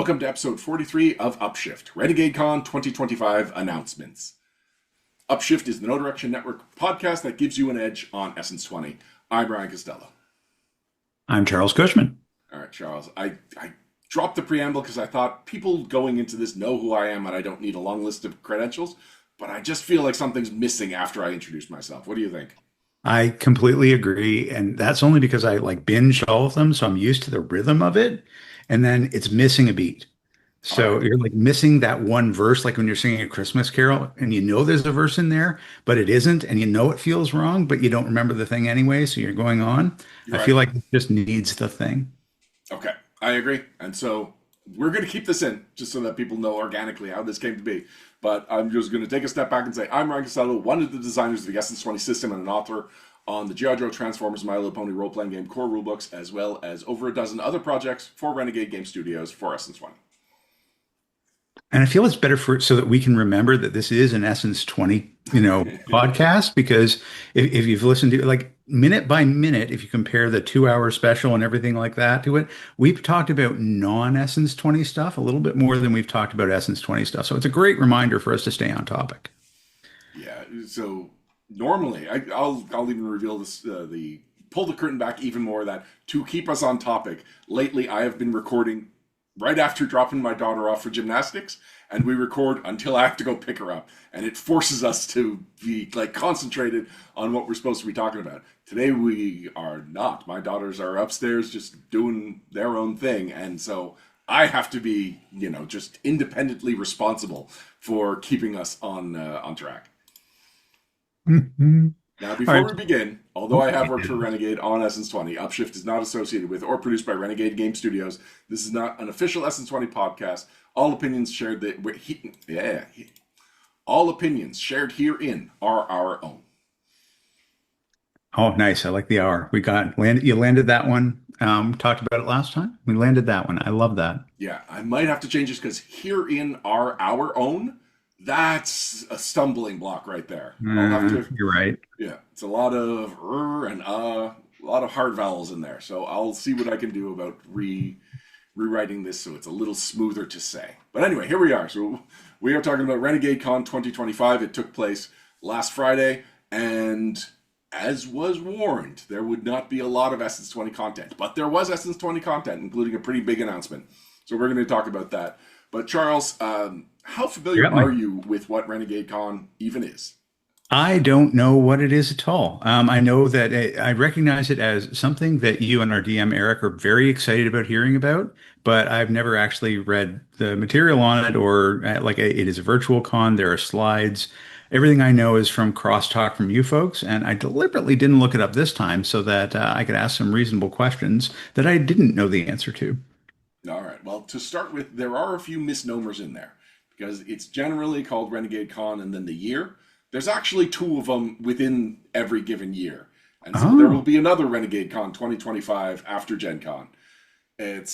Welcome to episode 43 of Upshift, RenegadeCon 2025 announcements. Upshift is the No Direction Network podcast that gives you an edge on Essence 20. I'm Ryan Costello. I'm Charles Cushman. All right, Charles. I dropped the preamble because I thought people going into this know who I am and I don't need a long list of credentials, but I just feel like something's missing after I introduce myself. What do you think? I completely agree. And that's only because I binge all of them. So I'm used to the rhythm of it. And then it's missing a beat. All So right. you're missing that one verse, like when you're singing a Christmas carol and you know there's a verse in there, but it isn't. And you know it feels wrong, but you don't remember the thing anyway. So you're going on. You're I right. feel like it just needs the thing. Okay, I agree. And so we're going to keep this in just so that people know organically how this came to be. But I'm just going to take a step back and say I'm Ryan Costello, one of the designers of the Essence 20 system and an author on the G.I. Joe Transformers My Little Pony role-playing game core rulebooks, as well as over a dozen other projects for Renegade Game Studios for Essence 20. And I feel it's better for so that we can remember that this is an Essence 20, podcast, because if you've listened to minute by minute, if you compare the 2 hour special and everything like that to it, we've talked about non-Essence 20 stuff a little bit more than we've talked about Essence 20 stuff. So it's a great reminder for us to stay on topic. Yeah, so normally, I'll even reveal this, the pull the curtain back even more, that to keep us on topic, lately I have been recording right after dropping my daughter off for gymnastics, and we record until I have to go pick her up, and it forces us to be concentrated on what we're supposed to be talking about. Today we are not. My daughters are upstairs just doing their own thing, and so I have to be, just independently responsible for keeping us on track. Mhm. Now, All before right. we begin, although I have worked for Renegade on Essence 20, Upshift is not associated with or produced by Renegade Game Studios. This is not an official Essence 20 podcast. All opinions shared all opinions shared herein are our own. Oh, nice. I like the hour. You landed that one. Talked about it last time. We landed that one. I love that. Yeah, I might have to change this because herein are our own. That's a stumbling block right there. I'll have to. You're right. Yeah, it's a lot of and a lot of hard vowels in there. So I'll see what I can do about rewriting this so it's a little smoother to say. But anyway, here we are. So we are talking about RenegadeCon 2025. It took place last Friday, and as was warned, there would not be a lot of Essence 20 content, but there was Essence 20 content, including a pretty big announcement. So we're going to talk about that. But Charles, how familiar Yep. are you with what RenegadeCon even is? I don't know what it is at all. I know that I recognize it as something that you and our DM Eric are very excited about hearing about, but I've never actually read the material on it or it is a virtual con. There are slides. Everything I know is from crosstalk from you folks, and I deliberately didn't look it up this time so that I could ask some reasonable questions that I didn't know the answer to. All right. Well, to start with, there are a few misnomers in there because it's generally called Renegade Con and then the year. There's actually two of them within every given year. And so there will Oh, be another Renegade Con 2025 after Gen Con. It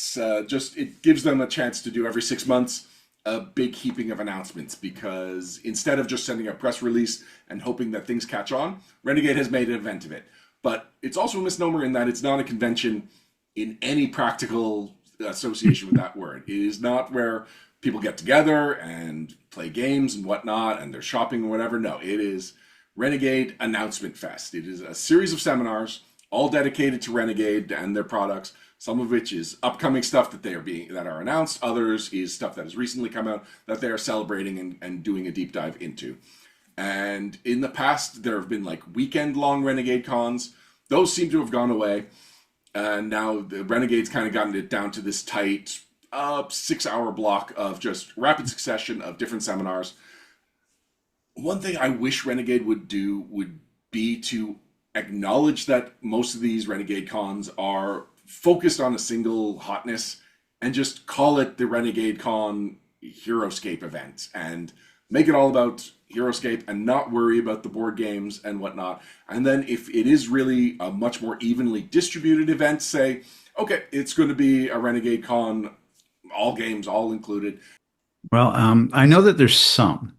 gives them a chance to do every 6 months a big heaping of announcements because instead of just sending a press release and hoping that things catch on, Renegade has made an event of it. But it's also a misnomer in that it's not a convention in any practical association with that word. It is not where people get together and play games and whatnot and they're shopping or whatever. No, it is Renegade Announcement Fest. It is a series of seminars all dedicated to Renegade and their products. Some of which is upcoming stuff that are announced. Others is stuff that has recently come out that they are celebrating and doing a deep dive into. And in the past, there have been weekend long Renegade cons. Those seem to have gone away. And now the Renegades kind of gotten it down to this tight 6 hour block of just rapid succession of different seminars. One thing I wish Renegade would do would be to acknowledge that most of these Renegade cons are focused on a single hotness and just call it the Renegade Con Heroescape event and make it all about Heroescape and not worry about the board games and whatnot. And then if it is really a much more evenly distributed event, say, okay, it's going to be a Renegade Con, all games, all included. well, I know that there's some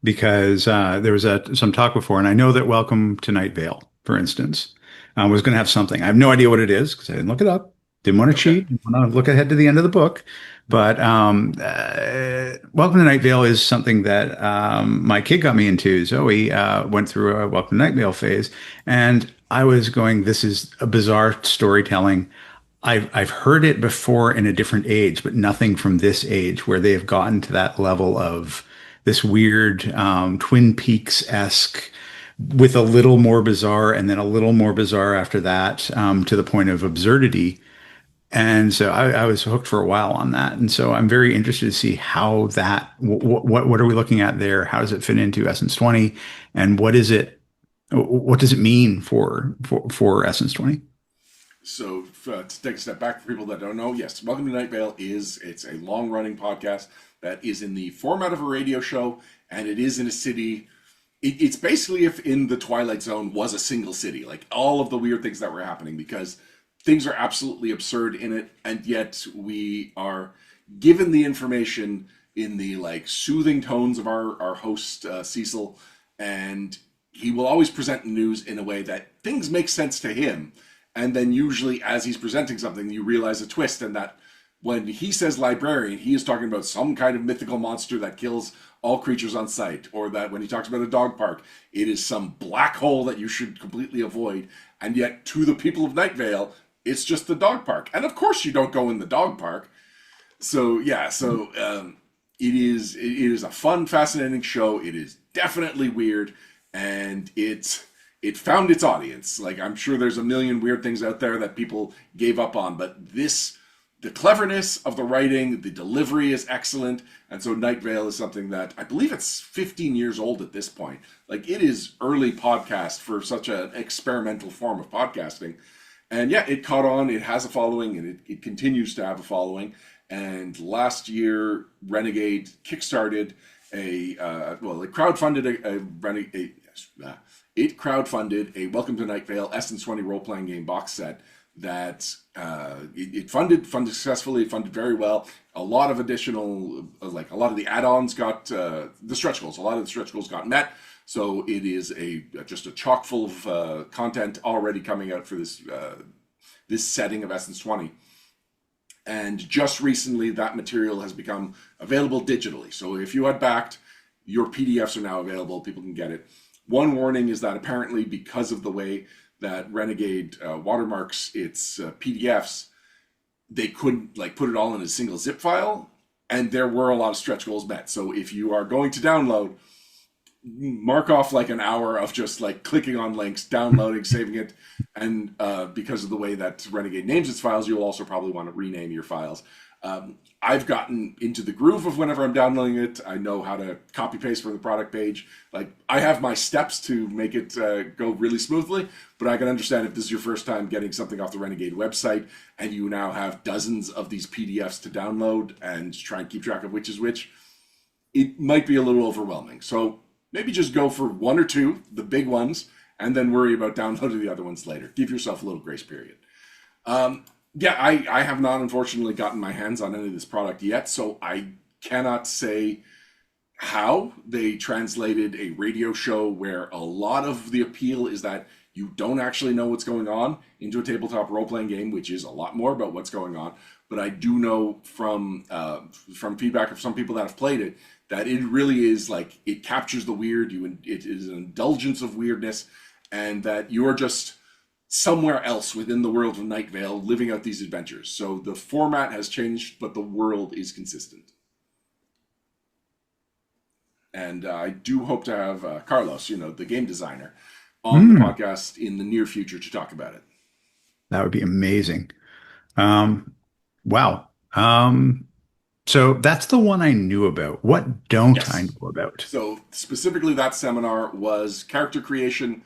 because there was some talk before, and I know that Welcome to Night Vale, for instance, was going to have something. I have no idea what it is because I didn't look it up. Didn't want to Okay. cheat. Didn't want to look ahead to the end of the book. But Welcome to Night Vale is something that my kid got me into. Zoe went through a Welcome to Night Vale phase, and I was going, "This is a bizarre storytelling. I've heard it before in a different age, but nothing from this age where they've gotten to that level of this weird Twin Peaks-esque." With a little more bizarre and then a little more bizarre after that, to the point of absurdity. And so I was hooked for a while on that. And so I'm very interested to see how that, what are we looking at there? How does it fit into Essence 20? And what does it mean for Essence 20? So to take a step back for people that don't know, yes, Welcome to Night Vale it's a long running podcast that is in the format of a radio show, and it is in a city. It's basically if in the Twilight Zone was a single city, like all of the weird things that were happening, because things are absolutely absurd in it, and yet we are given the information in the like soothing tones of our host Cecil, and he will always present news in a way that things make sense to him. And then usually as he's presenting something, you realize a twist, and that when he says librarian, he is talking about some kind of mythical monster that kills all creatures on sight, or that when he talks about a dog park, it is some black hole that you should completely avoid. And yet to the people of Night Vale, it's just the dog park. And of course you don't go in the dog park. So yeah, it is a fun, fascinating show. It is definitely weird, and it found its audience. Like, I'm sure there's a million weird things out there that people gave up on, but the cleverness of the writing, the delivery is excellent, and so Night Vale is something that I believe it's 15 years old at this point. Like, it is early podcast for such an experimental form of podcasting. And yeah, it caught on, it has a following, and it continues to have a following. And last year, Renegade kickstarted it crowdfunded it crowdfunded a Welcome to Night Vale Essence 20 role-playing game box set that it funded successfully, funded very well. A lot of additional, like a lot of the add-ons got the stretch goals. A lot of the stretch goals got met. So it is just a chock full of content already coming out for this setting of Essence 20. And just recently, that material has become available digitally. So if you had backed, your PDFs are now available. People can get it. One warning is that apparently, because of the way that Renegade watermarks its PDFs, they couldn't like put it all in a single zip file, and there were a lot of stretch goals met. So if you are going to download, mark off like an hour of just like clicking on links, downloading, saving it, and because of the way that Renegade names its files, you'll also probably want to rename your files. I've gotten into the groove of whenever I'm downloading it. I know how to copy paste from the product page. Like, I have my steps to make it go really smoothly, but I can understand if this is your first time getting something off the Renegade website and you now have dozens of these PDFs to download and try and keep track of which is which, it might be a little overwhelming. So maybe just go for one or two, the big ones, and then worry about downloading the other ones later. Give yourself a little grace period. I have not, unfortunately, gotten my hands on any of this product yet, so I cannot say how they translated a radio show where a lot of the appeal is that you don't actually know what's going on into a tabletop role-playing game, which is a lot more about what's going on. But I do know from feedback of some people that have played it that it really is like it captures the weird. It is an indulgence of weirdness, and that you're just somewhere else within the world of Night Vale living out these adventures. So the format has changed, but the world is consistent. And I do hope to have Carlos, the game designer, on the podcast in the near future to talk about it. That would be amazing. Wow. So that's the one I knew about. What don't I Yes. know about? So specifically, that seminar was character creation.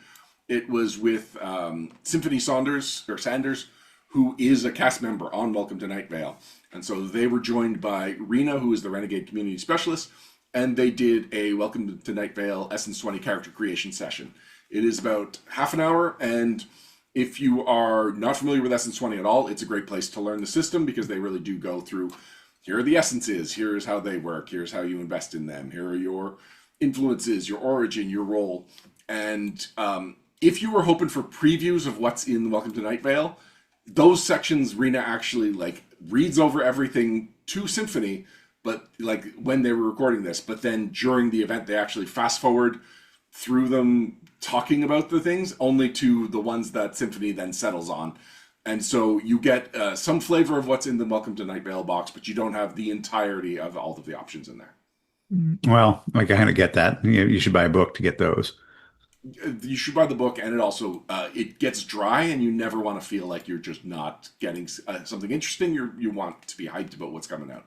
It was with Symphony Sanders, who is a cast member on Welcome to Night Vale. And so they were joined by Rena, who is the Renegade Community Specialist, and they did a Welcome to Night Vale Essence 20 character creation session. It is about half an hour, and if you are not familiar with Essence 20 at all, it's a great place to learn the system, because they really do go through, here are the essences, here's how they work, here's how you invest in them, here are your influences, your origin, your role. And if you were hoping for previews of what's in Welcome to Night Vale, those sections Rena actually like reads over everything to Symphony, but like when they were recording this, but then during the event they actually fast forward through them talking about the things only to the ones that Symphony then settles on. And so you get some flavor of what's in the Welcome to Night Vale box, but you don't have the entirety of all of the options in there. Well, like I kind of get that. You should buy a book to get those. You should buy the book, and it also it gets dry, and you never want to feel like you're just not getting something interesting. You want to be hyped about what's coming out.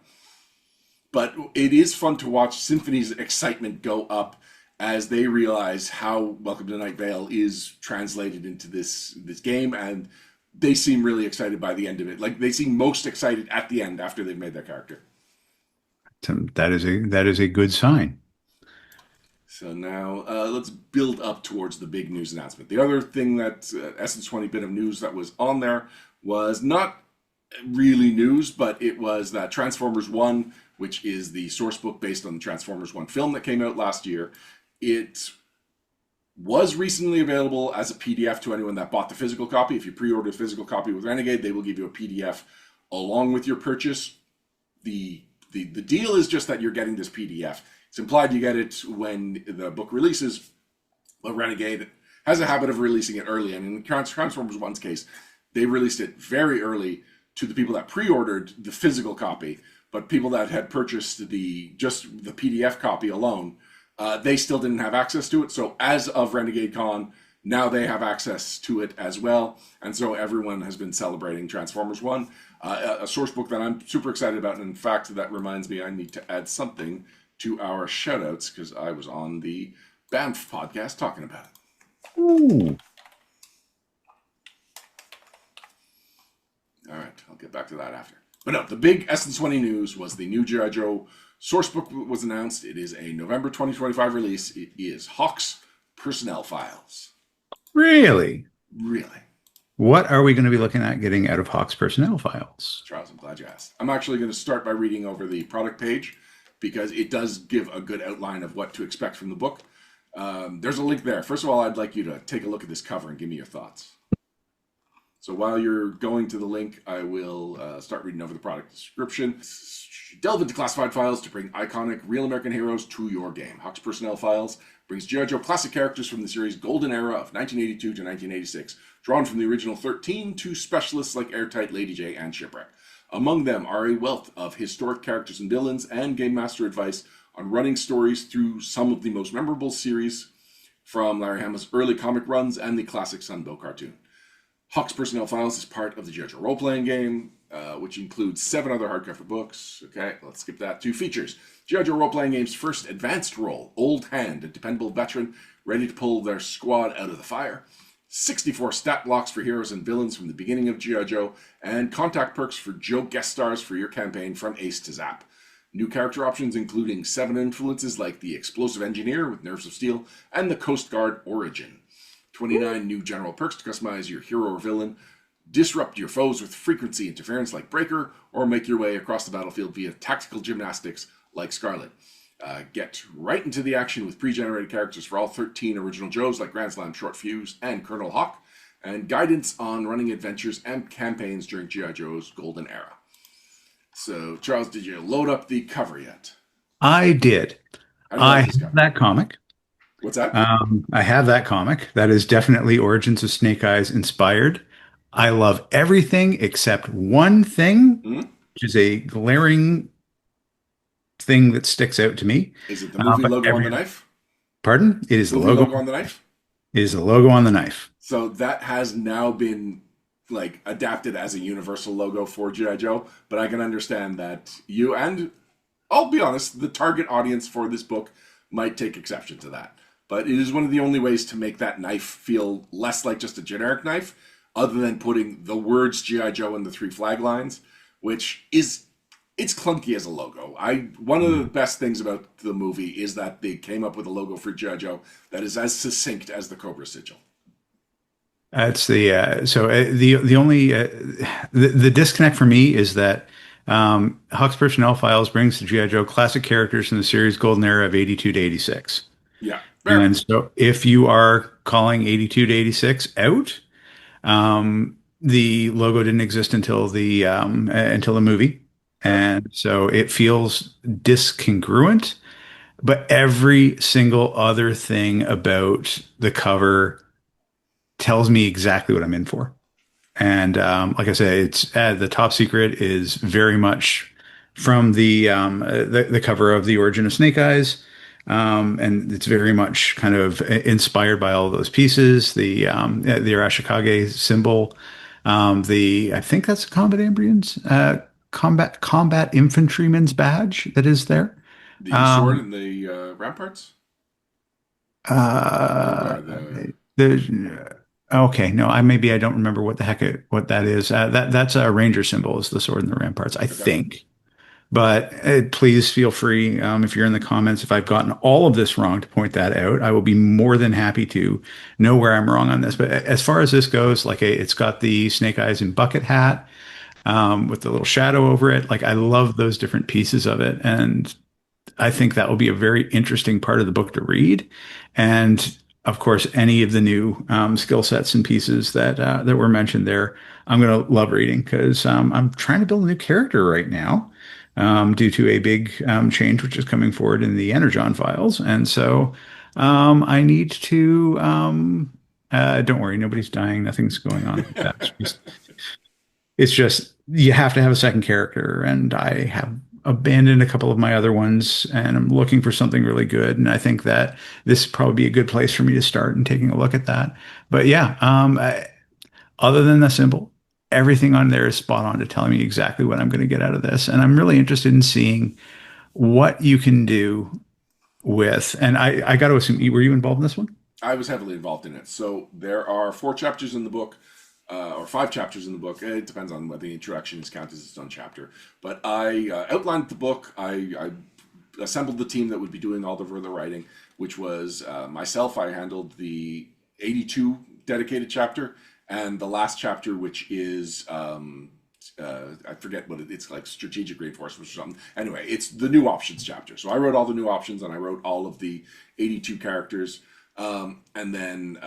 But it is fun to watch Symphony's excitement go up as they realize how Welcome to Night Vale is translated into this game, and they seem really excited by the end of it. Like they seem most excited at the end after they've made their character. So that is a good sign. So now let's build up towards the big news announcement. The other thing that Essence 20 bit of news that was on there was not really news, but it was that Transformers 1, which is the source book based on the Transformers 1 film that came out last year, it was recently available as a PDF to anyone that bought the physical copy. If you pre-order a physical copy with Renegade, they will give you a PDF along with your purchase. The deal is just that you're getting this PDF. It's implied you get it when the book releases, but Renegade has a habit of releasing it early. And in Transformers 1's case, they released it very early to the people that pre-ordered the physical copy, but people that had purchased just the PDF copy alone, they still didn't have access to it. So as of RenegadeCon, now they have access to it as well. And so everyone has been celebrating Transformers 1, a source book that I'm super excited about. And in fact, that reminds me I need to add something to our shoutouts because I was on the BAMF podcast talking about it. Ooh. All right, I'll get back to that after. But no, the big Essence 20 news was the new G.I. Joe source book was announced. It is a November 2025 release. It is Hawk's Personnel Files. Really? Really? What are we going to be looking at getting out of Hawk's Personnel Files? Charles, I'm glad you asked. I'm actually going to start by reading over the product page because it does give a good outline of what to expect from the book. There's a link there. First of all, I'd like you to take a look at this cover and give me your thoughts. So while you're going to the link, I will start reading over the product description. Delve into classified files to bring iconic real American heroes to your game. Hawk's Personnel Files brings G.I. Joe classic characters from the series' golden era of 1982 to 1986, drawn from the original 13 to specialists like Airtight, Lady J, and Shipwreck. Among them are a wealth of historic characters and villains and Game Master advice on running stories through some of the most memorable series from Larry Hama's early comic runs and the classic Sunbow cartoon. Hawk's Personnel Files is part of the G.I. Joe role-playing game, which includes 7 other hardcover books. Okay, let's skip that. 2 features. G.I. Joe role-playing game's first advanced role, Old Hand, a dependable veteran ready to pull their squad out of the fire. 64 stat blocks for heroes and villains from the beginning of G.I. Joe, and contact perks for Joe guest stars for your campaign from Ace to Zap. New character options including 7 influences like the Explosive Engineer with Nerves of Steel and the Coast Guard Origin. 29 new general perks to customize your hero or villain, disrupt your foes with frequency interference like Breaker, or make your way across the battlefield via tactical gymnastics like Scarlet. Get right into the action with pre-generated characters for all 13 original Joes like Grand Slam, Short Fuse, and Colonel Hawk, and guidance on running adventures and campaigns during G.I. Joe's golden era. So, Charles, did you load up the cover yet? I did. I have that comic. What's that? I have that comic. That is definitely Origins of Snake Eyes inspired. I love everything except one thing, which is a glaring thing that sticks out to me. Is it the movie logo on the knife? Pardon? It is the logo on the knife? It is the logo on the knife. So that has now been like adapted as a universal logo for G.I. Joe, but I can understand that you and I'll be honest, the target audience for this book might take exception to that. But it is one of the only ways to make that knife feel less like just a generic knife, other than putting the words G.I. Joe in the 3 flag lines, which is, it's clunky as a logo. One of the best things about the movie is that they came up with a logo for G.I. Joe that is as succinct as the Cobra sigil. That's the the only the disconnect for me is that Hawk's Personnel Files brings the G.I. Joe classic characters in the series golden era of 82 to 86. Yeah. And so if you are calling 82 to 86 out, the logo didn't exist until the movie, Fair. and so it feels discongruent. But every single other thing about the cover tells me exactly what I'm in for. And like I say, it's the top secret is very much from the cover of The Origin of Snake Eyes. And it's very much kind of inspired by all those pieces. The Arashikage symbol, the I think that's a combat infantryman's badge that is there. The sword Um, and the ramparts, uh, or the the okay, no, I maybe I don't remember what that is. That's a ranger symbol is the sword and the ramparts, I okay. think. But please feel free if you're in the comments if I've gotten all of this wrong to point that out. I will be more than happy to know where I'm wrong on this. But as far as this goes, like it's got the snake eyes and bucket hat with the little shadow over it. Like I love those different pieces of it, and I think that will be a very interesting part of the book to read. And of course, any of the new skill sets and pieces that were mentioned there, I'm going to love reading because I'm trying to build a new character right now due to a big change which is coming forward in the Energon files. And so I need to. Don't worry, nobody's dying. Nothing's going on like that. It's just you have to have a second character, and I have abandoned a couple of my other ones, and I'm looking for something really good. And I think that this would probably be a good place for me to start and taking a look at that. But yeah, other than the symbol, everything on there is spot on to telling me exactly what I'm going to get out of this, and I'm really interested in seeing what you can do with. And I got to assume, were you involved in this one? I was heavily involved in it. So there are 4 chapters in the book, or 5 chapters in the book. It depends on whether the introduction is counted as its own chapter. But I outlined the book. I assembled the team that would be doing all the further writing, which was myself. I handled the 82 dedicated chapter, and the last chapter, which is I forget what it's like, strategic reinforcements or something. Anyway, it's the new options chapter. So I wrote all the new options, and I wrote all of the 82 characters. And then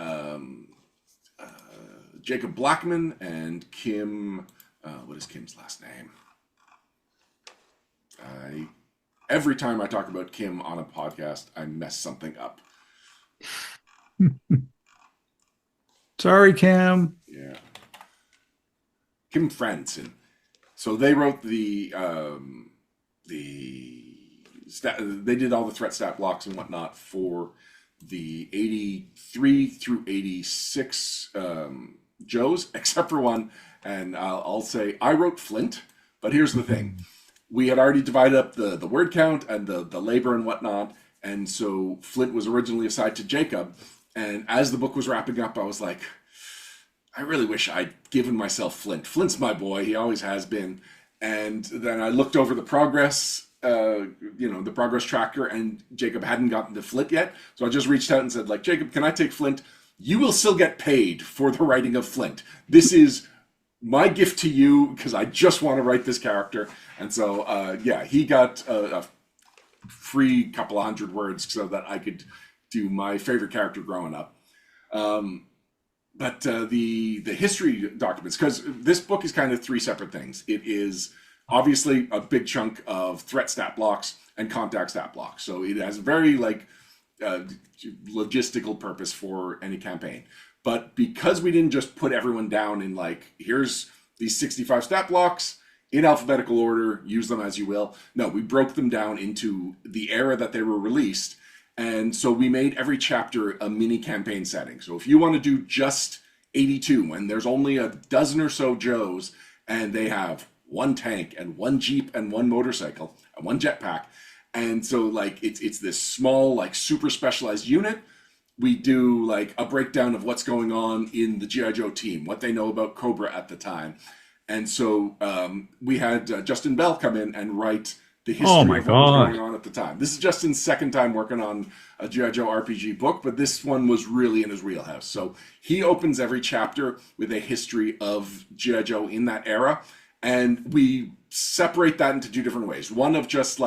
Jacob Blackman and Kim. What is Kim's last name? Every time I talk about Kim on a podcast, I mess something up. Sorry, Cam. Yeah, Kim Franson. So they wrote they did all the threat stat blocks and whatnot for the 83 through 86 Joes, except for one. And I'll say I wrote Flint, but here's the thing. We had already divided up the word count and the labor and whatnot. And so Flint was originally assigned to Jacob. And as the book was wrapping up, I was like, I really wish I'd given myself Flint. Flint's my boy. He always has been. And then I looked over the progress the progress tracker, and Jacob hadn't gotten to Flint yet. So I just reached out and said, like, Jacob, can I take Flint? You will still get paid for the writing of Flint. This is my gift to you because I just want to write this character. And so, he got a free couple of hundred words so that I could do my favorite character growing up. But the history documents, because this book is kind of 3 separate things. It is obviously a big chunk of threat stat blocks and contact stat blocks. So it has a very logistical purpose for any campaign. But because we didn't just put everyone down in here's these 65 stat blocks in alphabetical order, use them as you will. No, we broke them down into the era that they were released. And so we made every chapter a mini campaign setting. So if you want to do just 82, and there's only a dozen or so Joes, and they have 1 tank and 1 Jeep and 1 motorcycle and 1 jetpack. And so it's this small, super specialized unit. We do a breakdown of what's going on in the G.I. Joe team, what they know about Cobra at the time. And so we had Justin Bell come in and write the history of what was going on at the time. This is Justin's second time working on a G.I. Joe RPG book, but this one was really in his wheelhouse. So he opens every chapter with a history of G.I. Joe in that era. And we separate that into 2 different ways. One of just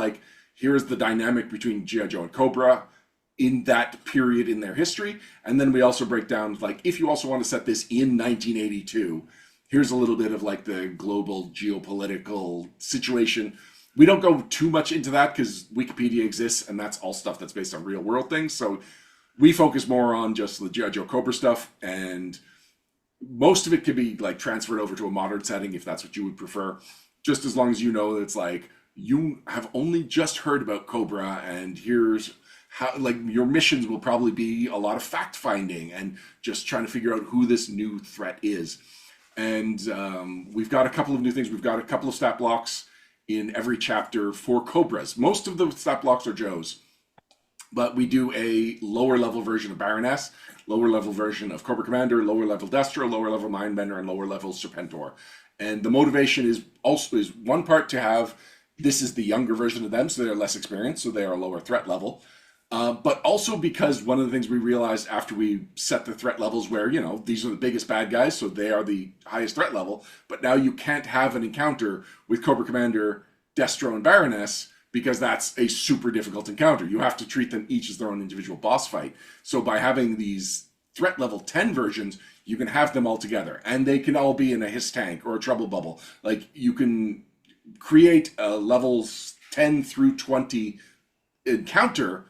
here's the dynamic between G.I. Joe and Cobra in that period in their history. And then we also break down, if you also want to set this in 1982, here's a little bit of like the global geopolitical situation. We don't go too much into that because Wikipedia exists and that's all stuff that's based on real world things. So we focus more on just the G.I. Joe Cobra stuff, and most of it can be like transferred over to a modern setting if that's what you would prefer. Just as long as you know that it's like you have only just heard about Cobra, and here's how, like, your missions will probably be a lot of fact finding and just trying to figure out who this new threat is. And we've got a couple of new things. We've got a couple of stat blocks in every chapter for Cobras. Most of the stat blocks are Joe's, but we do a lower level version of Baroness, lower level version of Cobra Commander, lower level Destro, lower level Mindbender, and lower level Serpentor. And the motivation is also is one part to have this is the younger version of them, so they're less experienced, so they are a lower threat level. But also because one of the things we realized after we set the threat levels where, you know, these are the biggest bad guys, so they are the highest threat level, but now you can't have an encounter with Cobra Commander, Destro, and Baroness because that's a super difficult encounter. You have to treat them each as their own individual boss fight. So by having these threat level 10 versions, you can have them all together, and they can all be in a hiss tank or a trouble bubble. Like, you can create a levels 10 through 20 encounter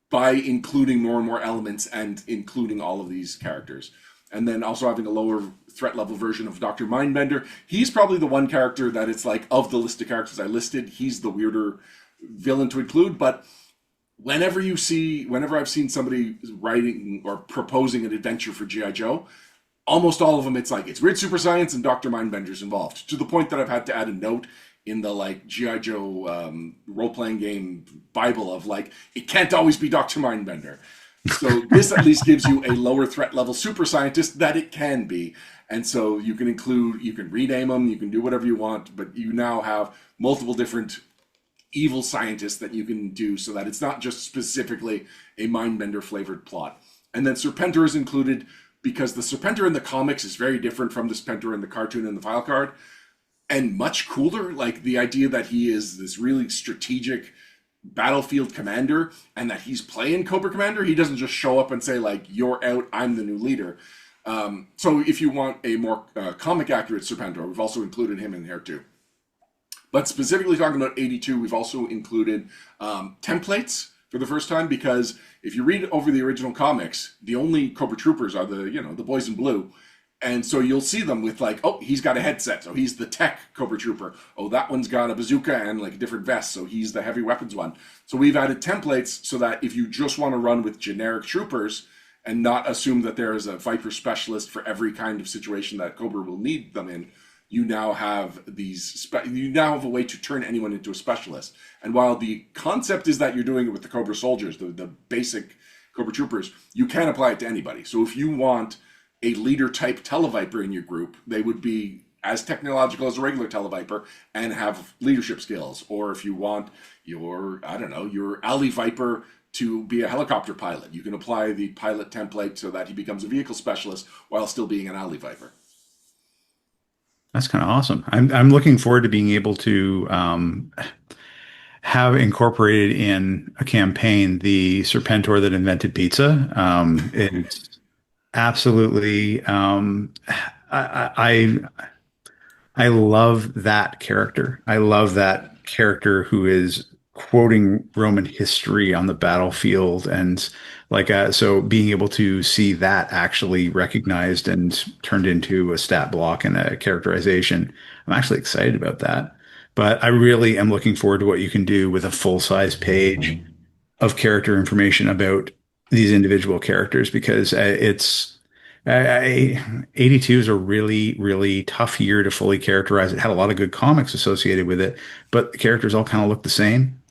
by including more and more elements and including all of these characters. And then also having a lower threat level version of Dr. Mindbender. He's probably the one character that it's like, of the list of characters I listed, he's the weirder villain to include. But whenever I've seen somebody writing or proposing an adventure for G.I. Joe, almost all of them, it's like, it's weird super science and Dr. Mindbender's involved. To the point that I've had to add a note in the like G.I. Joe role-playing game Bible of like, it can't always be Dr. Mindbender. So this at least gives you a lower threat level super scientist that it can be. And so you can rename them, you can do whatever you want, but you now have multiple different evil scientists that you can do so that it's not just specifically a Mindbender flavored plot. And then Serpentor is included because the Serpentor in the comics is very different from the Serpentor in the cartoon and the file card, and much cooler. Like, the idea that he is this really strategic battlefield commander and that he's playing Cobra Commander. He doesn't just show up and say like, you're out, I'm the new leader. So if you want a more comic accurate Serpentor, we've also included him in here too. But specifically talking about 82, we've also included templates for the first time, because if you read over the original comics, the only Cobra Troopers are the boys in blue. And so you'll see them with like, oh, he's got a headset, so he's the tech Cobra Trooper. Oh, that one's got a bazooka and like a different vest, so he's the heavy weapons one. So we've added templates so that if you just want to run with generic troopers and not assume that there is a Viper specialist for every kind of situation that Cobra will need them in, you now have a way to turn anyone into a specialist. And while the concept is that you're doing it with the Cobra soldiers, the basic Cobra Troopers, you can apply it to anybody. So if you want a leader type Televiper in your group, they would be as technological as a regular Televiper and have leadership skills. Or if you want your Alley Viper to be a helicopter pilot, you can apply the pilot template so that he becomes a vehicle specialist while still being an Alley Viper. That's kind of awesome. I'm looking forward to being able to have incorporated in a campaign the Serpentor that invented pizza. It's absolutely. I love that character. I love that character who is quoting Roman history on the battlefield, and like so being able to see that actually recognized and turned into a stat block and a characterization. I'm actually excited about that. But I really am looking forward to what you can do with a full-size page of character information about these individual characters, because 82 is a really, really tough year to fully characterize. It had a lot of good comics associated with it, but the characters all kind of look the same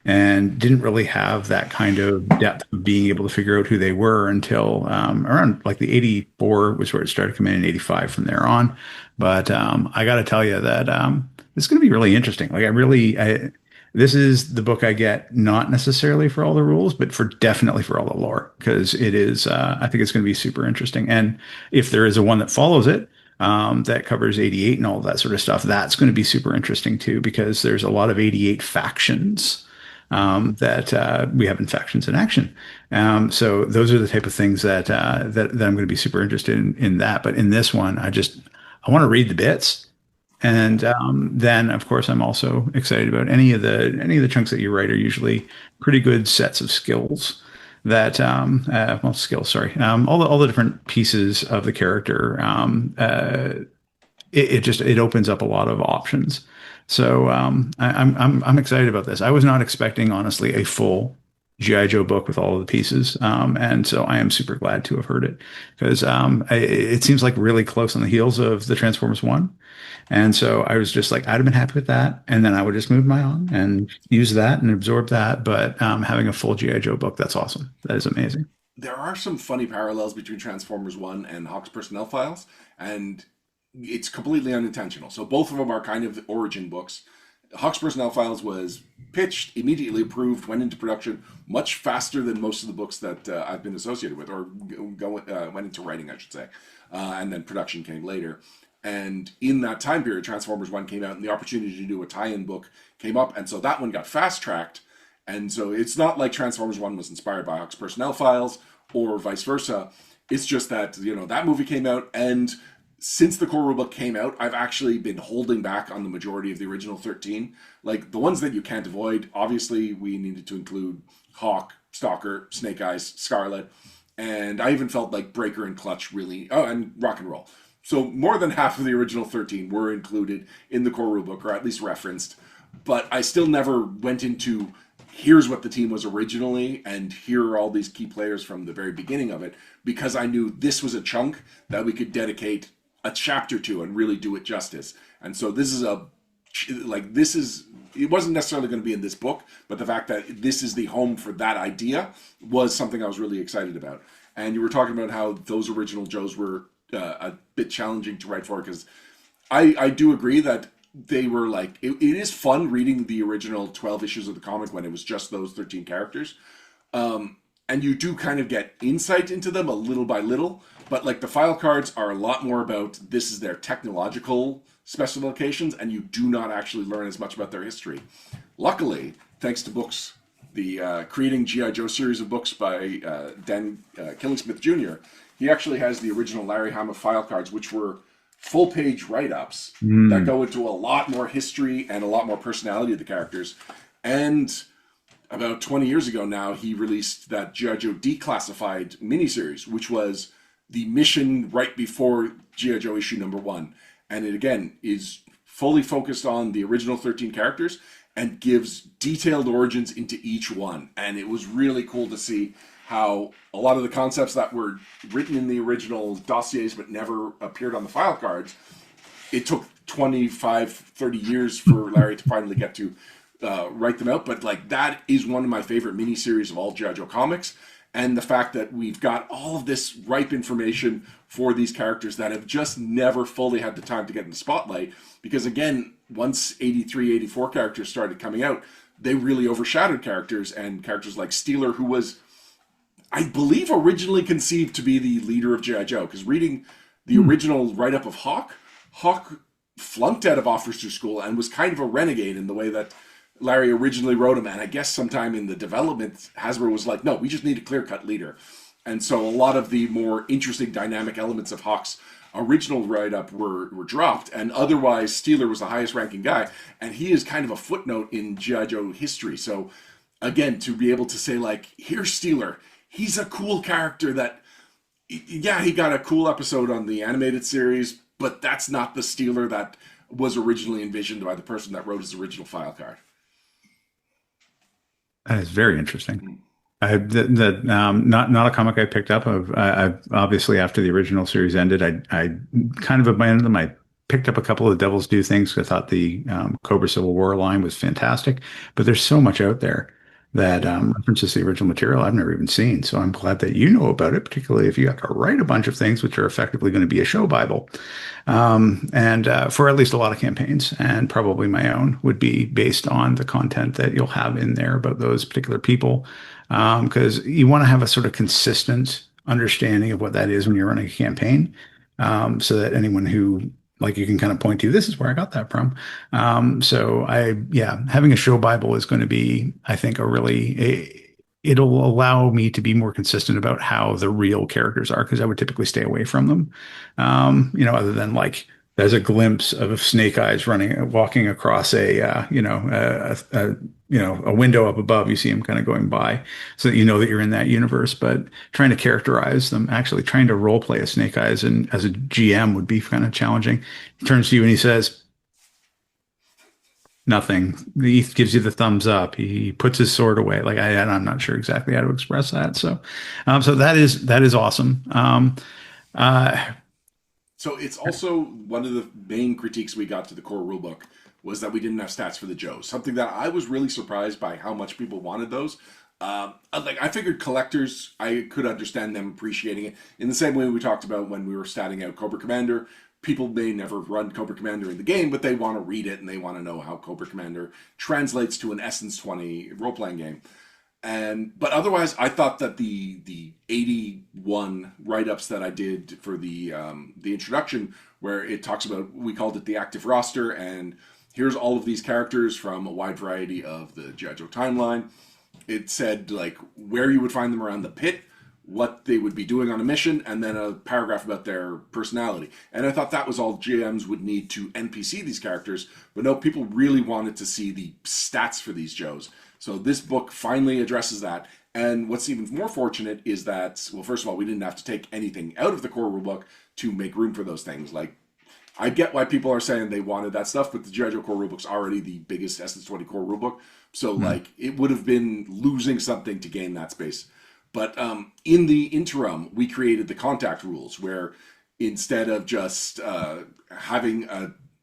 and didn't really have that kind of depth of being able to figure out who they were until around like the 84 was where it started coming in, 85 from there on. But I got to tell you that this is going to be really interesting. Like, this is the book I get not necessarily for all the rules, but definitely for all the lore, because it is, I think it's going to be super interesting. And if there is a one that follows it, that covers 88 and all that sort of stuff, that's going to be super interesting too, because there's a lot of 88 factions that we have in Factions in Action. So those are the type of things that I'm going to be super interested in that. But in this one, I want to read the bits. And then, of course, I'm also excited about any of the chunks that you write are usually pretty good sets of skills that well, skills, sorry, all the different pieces of the character. It just it opens up a lot of options. So I'm excited about this. I was not expecting, honestly, a full GI Joe book with all of the pieces, and so I am super glad to have heard it because it seems like really close on the heels of the Transformers one, and so I was just like I'd have been happy with that, and then I would just move my on and use that and absorb that. But having a full GI Joe book, that's awesome. That is amazing. There are some funny parallels between Transformers 1 and Hawk's Personnel Files, and it's completely unintentional. So both of them are kind of origin books. Hawk's Personnel Files was pitched, immediately approved, went into production much faster than most of the books that I've been associated with, or went into writing, I should say. And then production came later. And in that time period, Transformers 1 came out, and the opportunity to do a tie in book came up. And so that one got fast tracked. And so it's not like Transformers 1 was inspired by Hawk's Personnel Files or vice versa. It's just that, that movie came out, and since the core rulebook came out, I've actually been holding back on the majority of the original 13. Like the ones that you can't avoid, obviously we needed to include Hawk, Stalker, Snake Eyes, Scarlet, and I even felt like Breaker and Clutch really, oh, and Rock and Roll. So more than half of the original 13 were included in the core rulebook, or at least referenced, but I still never went into here's what the team was originally and here are all these key players from the very beginning of it, because I knew this was a chunk that we could dedicate a chapter to and really do it justice. And so this is it wasn't necessarily going to be in this book, but the fact that this is the home for that idea was something I was really excited about. And you were talking about how those original Joes were a bit challenging to write for, because I do agree that they were like, it is fun reading the original 12 issues of the comic when it was just those 13 characters. And you do kind of get insight into them a little by little, but like the file cards are a lot more about this is their technological specifications, and you do not actually learn as much about their history. Luckily, thanks to books, the Creating G.I. Joe series of books by Dan Killingsmith Jr., he actually has the original Larry Hama file cards, which were full-page write-ups that go into a lot more history and a lot more personality of the characters. And about 20 years ago now, he released that G.I. Joe Declassified miniseries, which was the mission right before G.I. Joe issue number 1. And it, again, is fully focused on the original 13 characters and gives detailed origins into each one. And it was really cool to see how a lot of the concepts that were written in the original dossiers but never appeared on the file cards, it took 25, 30 years for Larry to finally get to write them out. But like that is one of my favorite miniseries of all G.I. Joe comics. And the fact that we've got all of this ripe information for these characters that have just never fully had the time to get in the spotlight. Because again, once 83, 84 characters started coming out, they really overshadowed characters, and characters like Steeler, who was, I believe, originally conceived to be the leader of G.I. Joe. Because reading the original write-up of Hawk, Hawk flunked out of officer school and was kind of a renegade in the way that Larry originally wrote him. And I guess sometime in the development, Hasbro was like, no, we just need a clear-cut leader. And so a lot of the more interesting dynamic elements of Hawk's original write-up were dropped, and otherwise Steeler was the highest ranking guy, and he is kind of a footnote in G.I. Joe history. So again, to be able to say like, here's Steeler, he's a cool character that, yeah, he got a cool episode on the animated series, but that's not the Steeler that was originally envisioned by the person that wrote his original file card. That is very interesting. Not a comic I picked up. I obviously after the original series ended, I kind of abandoned them. I picked up a couple of the Devil's Due things because I thought the Cobra Civil War line was fantastic. But there's so much out there that references the original material I've never even seen. So I'm glad that you know about it, particularly if you have to write a bunch of things which are effectively going to be a show Bible. And for at least a lot of campaigns, and probably my own, would be based on the content that you'll have in there about those particular people. Because you want to have a sort of consistent understanding of what that is when you're running a campaign, so that anyone who like you can kind of point to, this is where I got that from. Having a show Bible is going to be, I think, it'll allow me to be more consistent about how the real characters are, because I would typically stay away from them. Other than like There's a glimpse of Snake Eyes walking across a window up above. You see him kind of going by, so that you know that you're in that universe. But trying to characterize them, actually trying to role play a Snake Eyes and as a GM would be kind of challenging. He turns to you and he says, "Nothing." He gives you the thumbs up. He puts his sword away. I'm not sure exactly how to express that. So that is awesome. Uh, So it's also one of the main critiques we got to the core rulebook was that we didn't have stats for the Joes. Something that I was really surprised by how much people wanted those. Like I figured collectors, I could understand them appreciating it in the same way we talked about when we were statting out Cobra Commander. People may never run Cobra Commander in the game, but they want to read it and they want to know how Cobra Commander translates to an Essence 20 role playing game. And but otherwise, I thought that the 81 write ups that I did for the introduction, where it talks about, we called it the active roster, and here's all of these characters from a wide variety of the G.I. Joe timeline. It said like where you would find them around the pit, what they would be doing on a mission, and then a paragraph about their personality. And I thought that was all GMs would need to NPC these characters, but no, people really wanted to see the stats for these Joes. So this book finally addresses that. And what's even more fortunate is that, well, first of all, we didn't have to take anything out of the core rulebook to make room for those things. Like, I get why people are saying they wanted that stuff, but the G.I. Joe core rulebook's already the biggest Essence 20 core rulebook. So, like, it would have been losing something to gain that space. But in the interim, we created the contact rules, where instead of just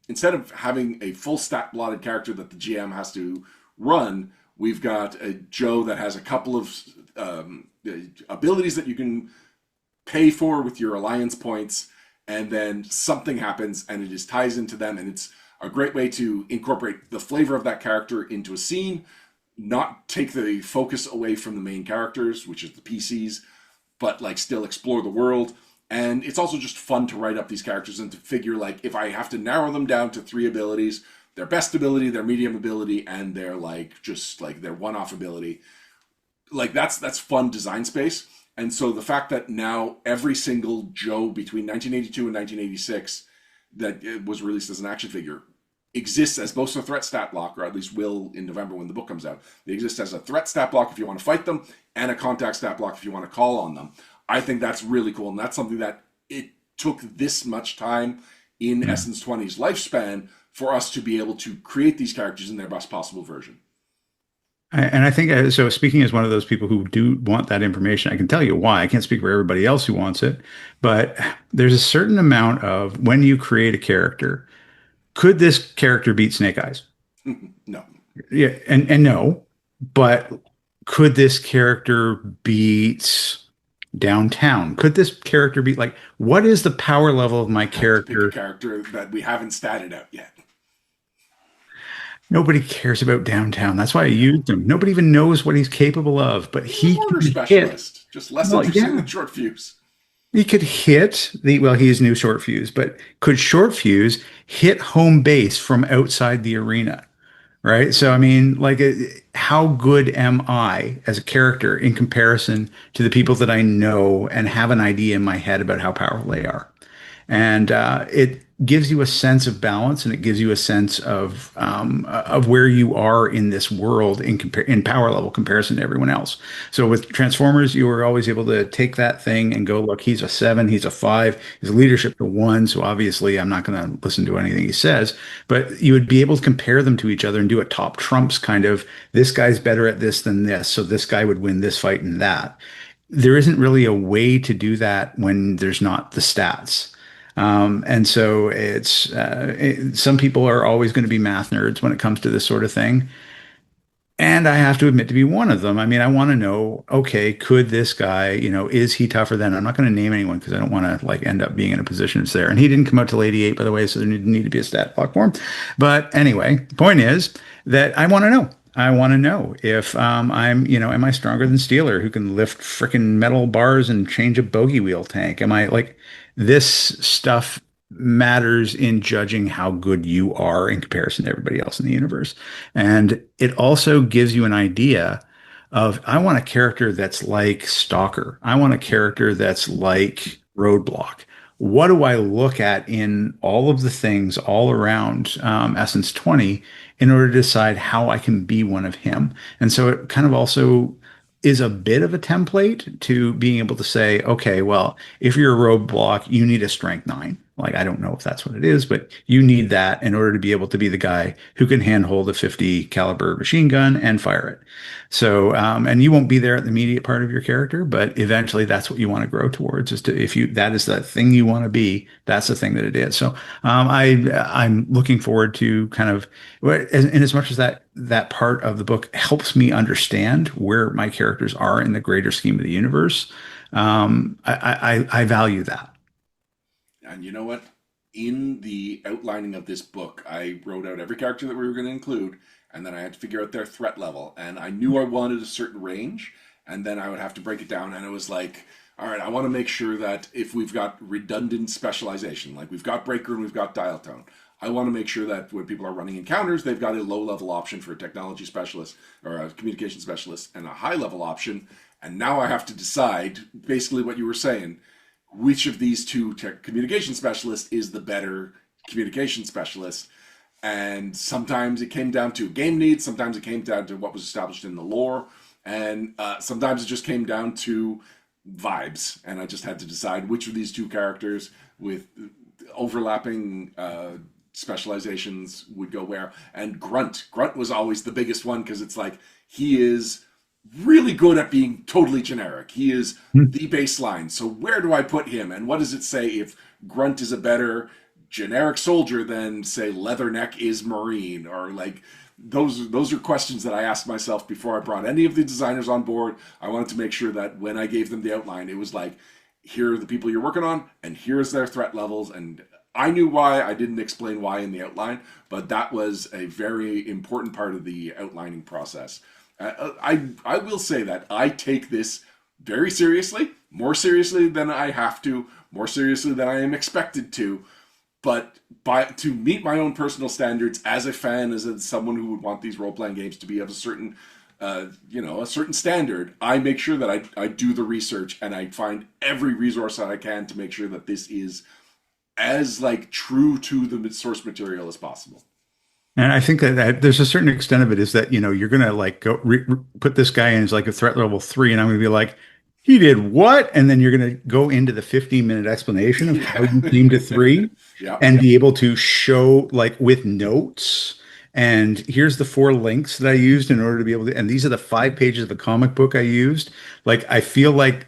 instead of having a full stat blotted character that the GM has to run, we've got a Joe that has a couple of abilities that you can pay for with your alliance points, and then something happens and it just ties into them, and it's a great way to incorporate the flavor of that character into a scene, not take the focus away from the main characters, which is the PCs, but like still explore the world. And it's also just fun to write up these characters and to figure, like, if I have to narrow them down to three abilities, their best ability, their medium ability, and their like just like their one-off ability, like that's fun design space. And so the fact that now every single Joe between 1982 and 1986 that it was released as an action figure exists as both a threat stat block, or at least will in November when the book comes out. They exist as a threat stat block if you want to fight them, and a contact stat block if you want to call on them. I think that's really cool, and that's something that it took this much time in Essence 20's lifespan for us to be able to create these characters in their best possible version. And I think, so speaking as one of those people who do want that information, I can tell you why. I can't speak for everybody else who wants it, but there's a certain amount of when you create a character, could this character beat Snake Eyes? No. Yeah, and no, but could this character beat Downtown? Could this character beat, like, what is the power level of my I have to pick a character? character that we haven't statted out yet. Nobody cares about Downtown. That's why I used him. Nobody even knows what he's capable of, but He's a he mortar can hit. specialist, just less Well, interesting yeah, than short fuse. he could hit well, he's new short fuse, but could short fuse hit home base from outside the arena? Right. So, I mean, like, how good am I as a character in comparison to the people that I know and have an idea in my head about how powerful they are? And it gives you a sense of balance, and it gives you a sense of where you are in this world in power level comparison to everyone else. So with Transformers, you were always able to take that thing and go, look, he's a 7, he's a 5, his leadership to 1. So obviously, I'm not going to listen to anything he says, but you would be able to compare them to each other and do a top trumps kind of, this guy's better at this than this, so this guy would win this fight and that. There isn't really a way to do that when there's not the stats. And so some people are always going to be math nerds when it comes to this sort of thing. And I have to admit to be one of them. I mean, I want to know, okay, could this guy, is he tougher than, I'm not going to name anyone because I don't want to like end up being in a position that's there. And he didn't come out till 88, by the way, so there didn't need to be a stat block for him. But anyway, the point is that I want to know. I want to know if am I stronger than Steeler, who can lift freaking metal bars and change a bogey wheel tank? Am I like, this stuff matters in judging how good you are in comparison to everybody else in the universe. And it also gives you an idea of, I want a character that's like Stalker. I want a character that's like Roadblock. what do I look at in all of the things all around Essence 20 in order to decide how I can be one of him? And so it kind of also is a bit of a template to being able to say, okay, well, if you're a roadblock, you need a strength 9. Like, I don't know if that's what it is, but you need that in order to be able to be the guy who can handhold a 50 caliber machine gun and fire it. So, and you won't be there at the immediate part of your character, but eventually that's what you want to grow towards is to, if you, that is the thing you want to be, that's the thing that it is. So, I'm looking forward to kind of, in as much as that part of the book helps me understand where my characters are in the greater scheme of the universe. I value that. And you know what? In the outlining of this book, I wrote out every character that we were going to include, and then I had to figure out their threat level. And I knew I wanted a certain range, and then I would have to break it down. And it was like, all right, I want to make sure that if we've got redundant specialization, like we've got breaker and we've got dial tone, I want to make sure that when people are running encounters, they've got a low level option for a technology specialist or a communication specialist and a high level option. And now I have to decide basically what you were saying, which of these two communication specialists is the better communication specialist. And sometimes it came down to game needs, sometimes it came down to what was established in the lore, and sometimes it just came down to vibes. And I just had to decide which of these two characters with overlapping specializations would go where. And Grunt was always the biggest one because it's like he is really good at being totally generic. He is the baseline. So where do I put him? And what does it say if Grunt is a better generic soldier than say Leatherneck is Marine? Or like those are questions that I asked myself before I brought any of the designers on board. I wanted to make sure that when I gave them the outline, it was like, here are the people you're working on, and here's their threat levels. And I knew why. I didn't explain why in the outline, but that was a very important part of the outlining process. I will say that I take this very seriously, more seriously than I have to, more seriously than I am expected to. But to meet my own personal standards as a fan, as someone who would want these role playing games to be of a certain, a certain standard, I make sure that I do the research and I find every resource that I can to make sure that this is as like true to the source material as possible. And I think that there's a certain extent of it is that, you're going to like put this guy in as like a threat level 3, and I'm going to be like, he did what? And then you're going to go into the 15-minute explanation of how you came to 3 Yeah. and be able to show like with notes. And here's the 4 links that I used in order to be able to, and these are the 5 pages of the comic book I used. Like, I feel like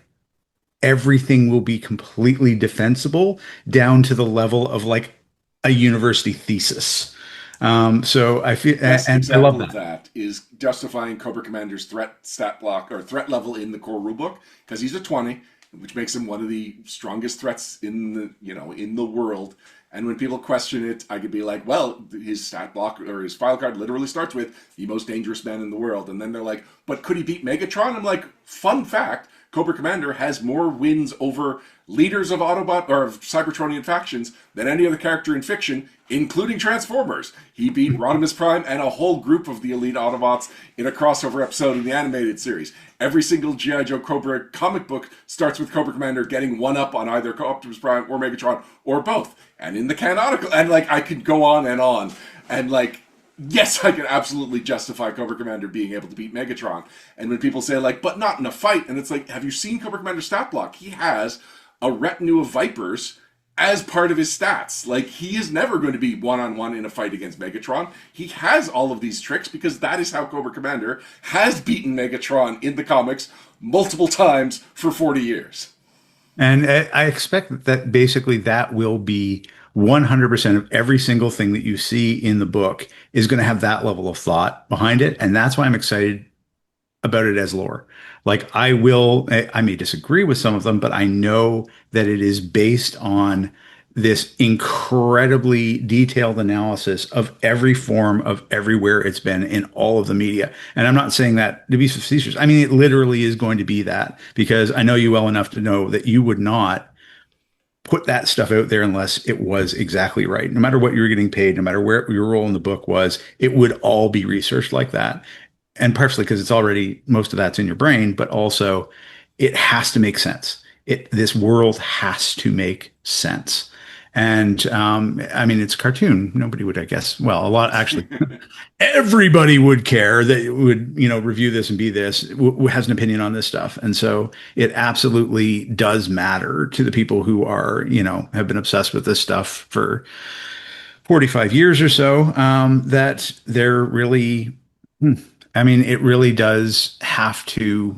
everything will be completely defensible down to the level of like a university thesis. So I feel, Best and I love example of that. that is justifying Cobra Commander's threat stat block or threat level in the core rulebook because he's a 20, which makes him one of the strongest threats in the in the world. And when people question it, I could be like, well, his stat block or his file card literally starts with the most dangerous man in the world. And then they're like, but could he beat Megatron? I'm like, fun fact, Cobra Commander has more wins over leaders of Autobot or of Cybertronian factions than any other character in fiction, including Transformers. He beat Rodimus Prime and a whole group of the elite Autobots in a crossover episode in the animated series. Every single G.I. Joe Cobra comic book starts with Cobra Commander getting one up on either Optimus Prime or Megatron or both. And in the canonical, and like I could go on, and like, yes, I can absolutely justify Cobra Commander being able to beat Megatron. And when people say like, but not in a fight, and it's like, have you seen Cobra Commander's stat block? He has a retinue of Vipers as part of his stats. Like, he is never going to be one-on-one in a fight against Megatron. He has all of these tricks because that is how Cobra Commander has beaten Megatron in the comics multiple times for 40 years. And I expect that basically that will be 100% of every single thing that you see in the book is going to have that level of thought behind it. And that's why I'm excited about it as lore. Like, I may disagree with some of them, but I know that it is based on this incredibly detailed analysis of every form of everywhere it's been in all of the media. And I'm not saying that to be facetious. I mean, it literally is going to be that, because I know you well enough to know that you would not put that stuff out there unless it was exactly right. No matter what you were getting paid, no matter where your role in the book was, it would all be researched like that. And partially because it's already, most of that's in your brain, but also it has to make sense. this world has to make sense. And I mean, it's a cartoon. Nobody would, I guess. Well, a lot actually. Everybody would care that would, review this and be this has an opinion on this stuff. And so it absolutely does matter to the people who are, have been obsessed with this stuff for 45 years or so, that they're really, I mean, it really does have to,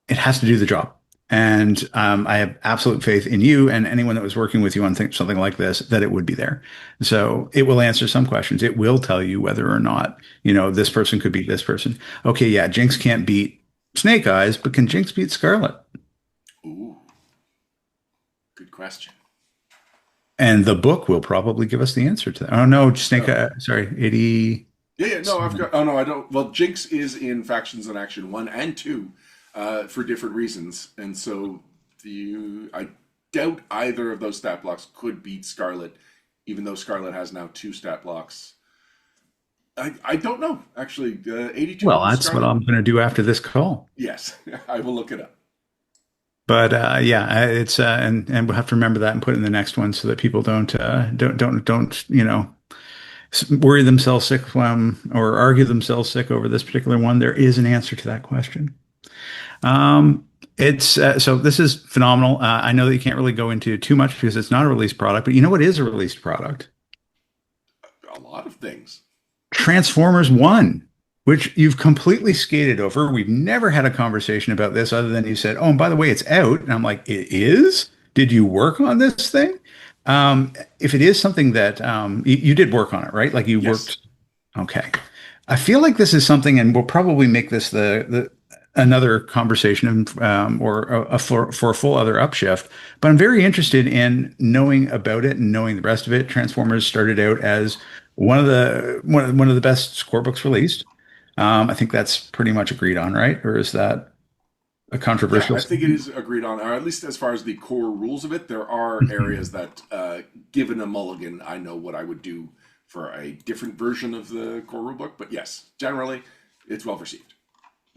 it has to do the job. And I have absolute faith in you and anyone that was working with you on something like this, that it would be there. So it will answer some questions. It will tell you whether or not, this person could beat this person. Okay, yeah, Jinx can't beat Snake Eyes, but can Jinx beat Scarlet? Ooh, good question. And the book will probably give us the answer to that. Oh no, Snake Eye, sorry, 80. Yeah, no, I've got. Oh no, I don't. Well, Jinx is in Factions in Action 1 and 2 for different reasons, and so I doubt either of those stat blocks could beat Scarlet, even though Scarlet has now 2 stat blocks. I don't know actually. 82. Well, that's what Scarlet? I'm going to do after this call. Yes, I will look it up. But yeah, it's and we'll have to remember that and put it in the next one so that people don't worry themselves sick or argue themselves sick over this particular one. There is an answer to that question. It's so this is phenomenal. I know that you can't really go into too much because it's not a released product, but you know what is a released product? A lot of things. Transformers 1, which you've completely skated over. We've never had a conversation about this other than you said, oh, and by the way, it's out. And I'm like, it is? Did you work on this thing? If it is something that you did work on it, right? Like you Yes. worked. Okay. I feel like this is something, and we'll probably make this the another conversation or for a full other upshift. But I'm very interested in knowing about it and knowing the rest of it. Transformers started out as one of the best score books released. I think that's pretty much agreed on, right? Or is that a Yeah, controversial I think it statement? is agreed on, or at least as far as the core rules of it. There are areas that, given a mulligan, I know what I would do for a different version of the core rulebook. But yes, generally, it's well received.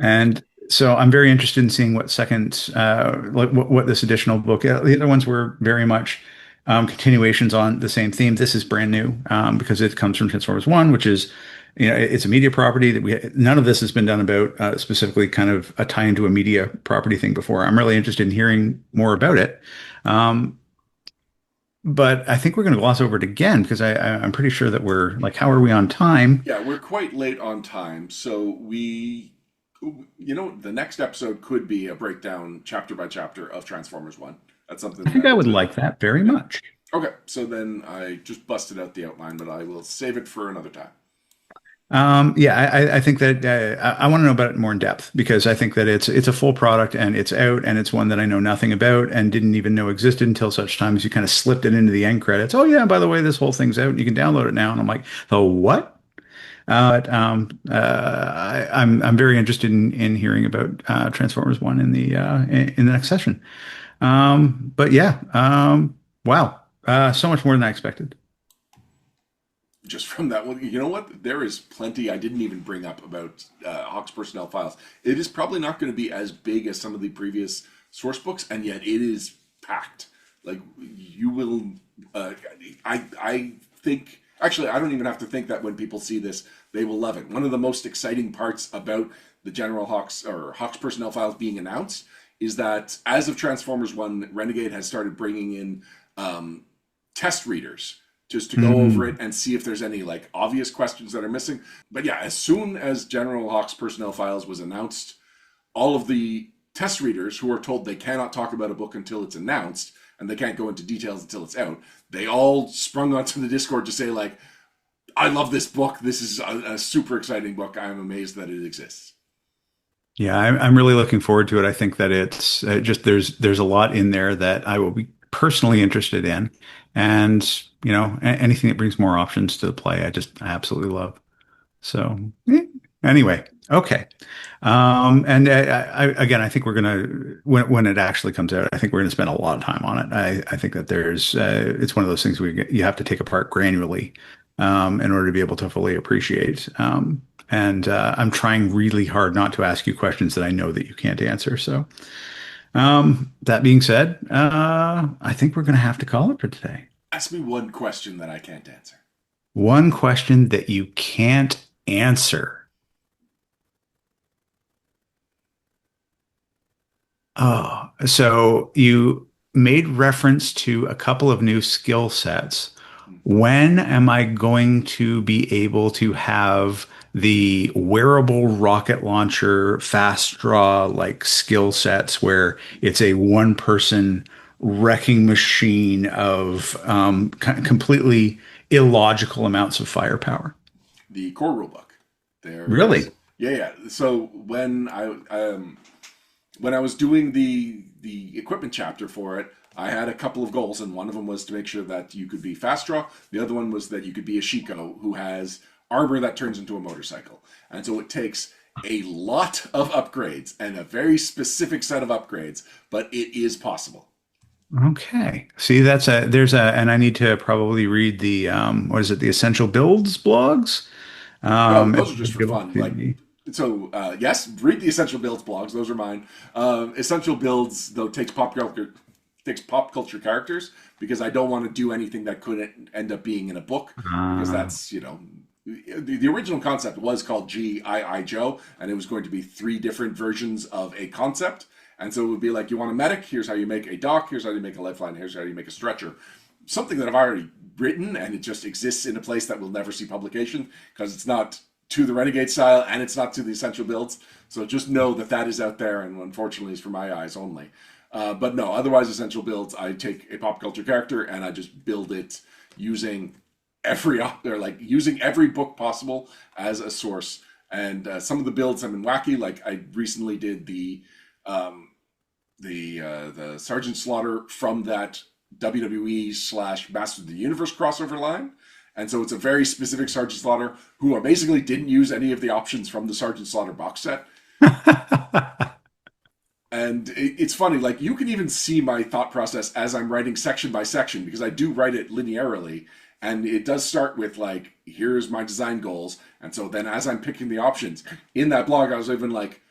And so I'm very interested in seeing what second, like what this additional book. The other ones were very much continuations on the same theme. This is brand new because it comes from Transformers One, which is, it's a media property that none of this has been done about specifically kind of a tie into a media property thing before. I'm really interested in hearing more about it. Um, but I think we're going to gloss over it again because I'm pretty sure that we're like, how are we on time? Yeah, we're quite late on time, so the next episode could be a breakdown chapter by chapter of Transformers One. That's I something think I would that. like that very Yeah. much. Okay, so then I just busted out the outline, but I will save it for another time. Yeah, I think that I want to know about it more in depth because I think that it's a full product and it's out and it's one that I know nothing about and didn't even know existed until such time as you kind of slipped it into the end credits. Oh yeah, by the way, this whole thing's out and you can download it now. And I'm like, oh what? I'm very interested in hearing about Transformers One in the next session. But yeah, wow, so much more than I expected. Just from that one, you know what? There is plenty I didn't even bring up about Hawk's personnel files. It is probably not going to be as big as some of the previous source books, and yet it is packed. Like you will, I think. Actually, I don't even have to think that when people see this, they will love it. One of the most exciting parts about the General Hawks or Hawks personnel files being announced is that as of Transformers One, Renegade has started bringing in test readers just to go over it Mm. and see if there's any like obvious questions that are missing. But yeah, as soon as General Hawk's personnel files was announced, all of the test readers who are told they cannot talk about a book until it's announced and they can't go into details until it's out, they all sprung onto the Discord to say like, I love this book. This is a super exciting book. I'm amazed that it exists. Yeah, I'm really looking forward to it. I think that it's just there's a lot in there that I will be personally interested in, and anything that brings more options to the play, I absolutely love. So anyway, okay. And again, I think we're gonna when it actually comes out, I think we're gonna spend a lot of time on it. I think that there's it's one of those things you have to take apart granularly in order to be able to fully appreciate. And I'm trying really hard not to ask you questions that I know that you can't answer. So That being said, I think we're going to have to call it for today. Ask me one question that I can't answer. One question that you can't answer. Oh, so you made reference to a couple of new skill sets. When am I going to be able to have the wearable rocket launcher fast draw like skill sets where it's a one person wrecking machine of completely illogical amounts of firepower? The core rulebook. There is, Really? yeah, yeah. So when I was doing the equipment chapter for it, I had a couple of goals, and one of them was to make sure that you could be fast draw. The other one was that you could be a Shiko who has armor that turns into a motorcycle. And so it takes a lot of upgrades and a very specific set of upgrades, but it is possible. Okay. See, and I need to probably read the, what is it, the Essential Builds blogs? Oh, If those are I just for be able fun. Like, to, so yes, read the Essential Builds blogs. Those are mine. Essential Builds though takes pop culture characters because I don't want to do anything that could end up being in a book because uh, that's the original concept was called G.I.I. Joe, and it was going to be three different versions of a concept. And so it would be like, you want a medic? Here's how you make a doc. Here's how you make a lifeline. Here's how you make a stretcher. Something that I've already written, and it just exists in a place that will never see publication because it's not to the Renegade style and it's not to the Essential Builds. So just know that that is out there, and unfortunately, is for my eyes only. But no, otherwise, Essential Builds, I take a pop culture character and I just build it using using every book possible as a source. And some of the builds have been wacky. Like I recently did um, the Sergeant Slaughter from that WWE / Master of the Universe crossover line. And so it's a very specific Sergeant Slaughter who are basically didn't use any of the options from the Sergeant Slaughter box set. And it's funny, like you can even see my thought process as I'm writing section by section because I do write it linearly. And it does start with like, here's my design goals. And so then as I'm picking the options in that blog, I was even like,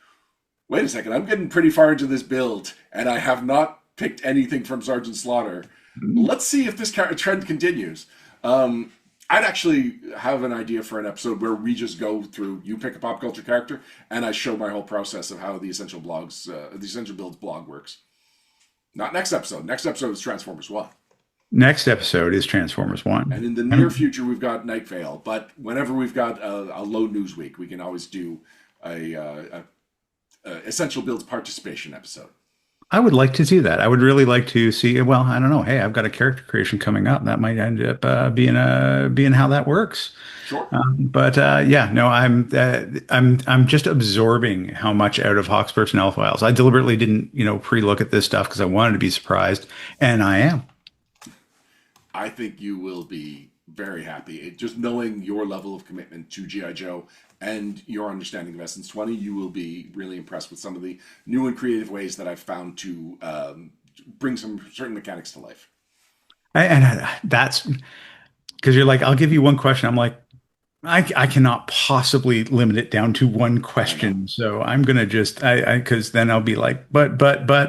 wait a second, I'm getting pretty far into this build and I have not picked anything from Sergeant Slaughter. Let's see if this trend continues. Um, I'd actually have an idea for an episode where we just go through, you pick a pop culture character, and I show my whole process of how the Essential Builds blog works. Not next episode. Next episode is Transformers 1. Next episode is Transformers And 1. in the near future, we've got Night Vale. But whenever we've got a low news week, we can always do a Essential Builds participation episode. I would like to do that. I would really like to see, well, I don't know. Hey, I've got a character creation coming up. That might end up being how that works. Sure. But yeah, no, I'm just absorbing how much out of Hawk's personnel files. I deliberately didn't, pre-look at this stuff because I wanted to be surprised, and I am. I think you will be very happy. Just knowing your level of commitment to G.I. Joe and your understanding of Essence 20, you will be really impressed with some of the new and creative ways that I've found to bring some certain mechanics to life. That's because you're like, I'll give you one question. I'm like, I cannot possibly limit it down to one I know. question. So I'm gonna just because then I'll be like, but,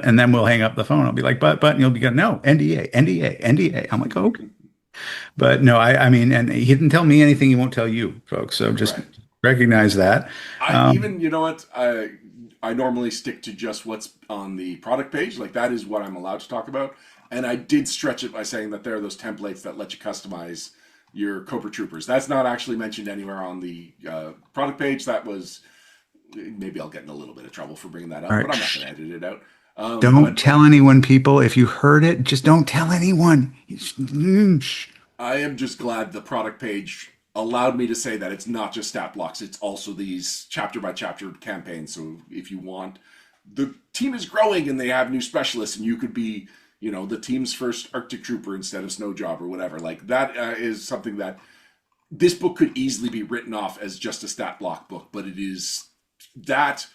and then we'll hang up the phone. I'll be like, but, and you'll be going, no, NDA, NDA, NDA. I'm like, okay. But no, I mean, and he didn't tell me anything he won't tell you, folks. So just Right. recognize that. I Um, even, you know what? I normally stick to just what's on the product page. Like that is what I'm allowed to talk about. And I did stretch it by saying that there are those templates that let you customize your Cobra Troopers. That's not actually mentioned anywhere on the product page. That was maybe I'll get in a little bit of trouble for bringing that all up, but right. I'm not going Shh. to edit it out. Don't But tell anyone, people. If you heard it, just don't tell anyone. Shh. I am just glad the product page allowed me to say that it's not just stat blocks, it's also these chapter by chapter campaigns. So if you want, the team is growing and they have new specialists, and you could be, the team's first Arctic Trooper instead of Snow Job or whatever. Like that is something that this book could easily be written off as just a stat block book, but it is that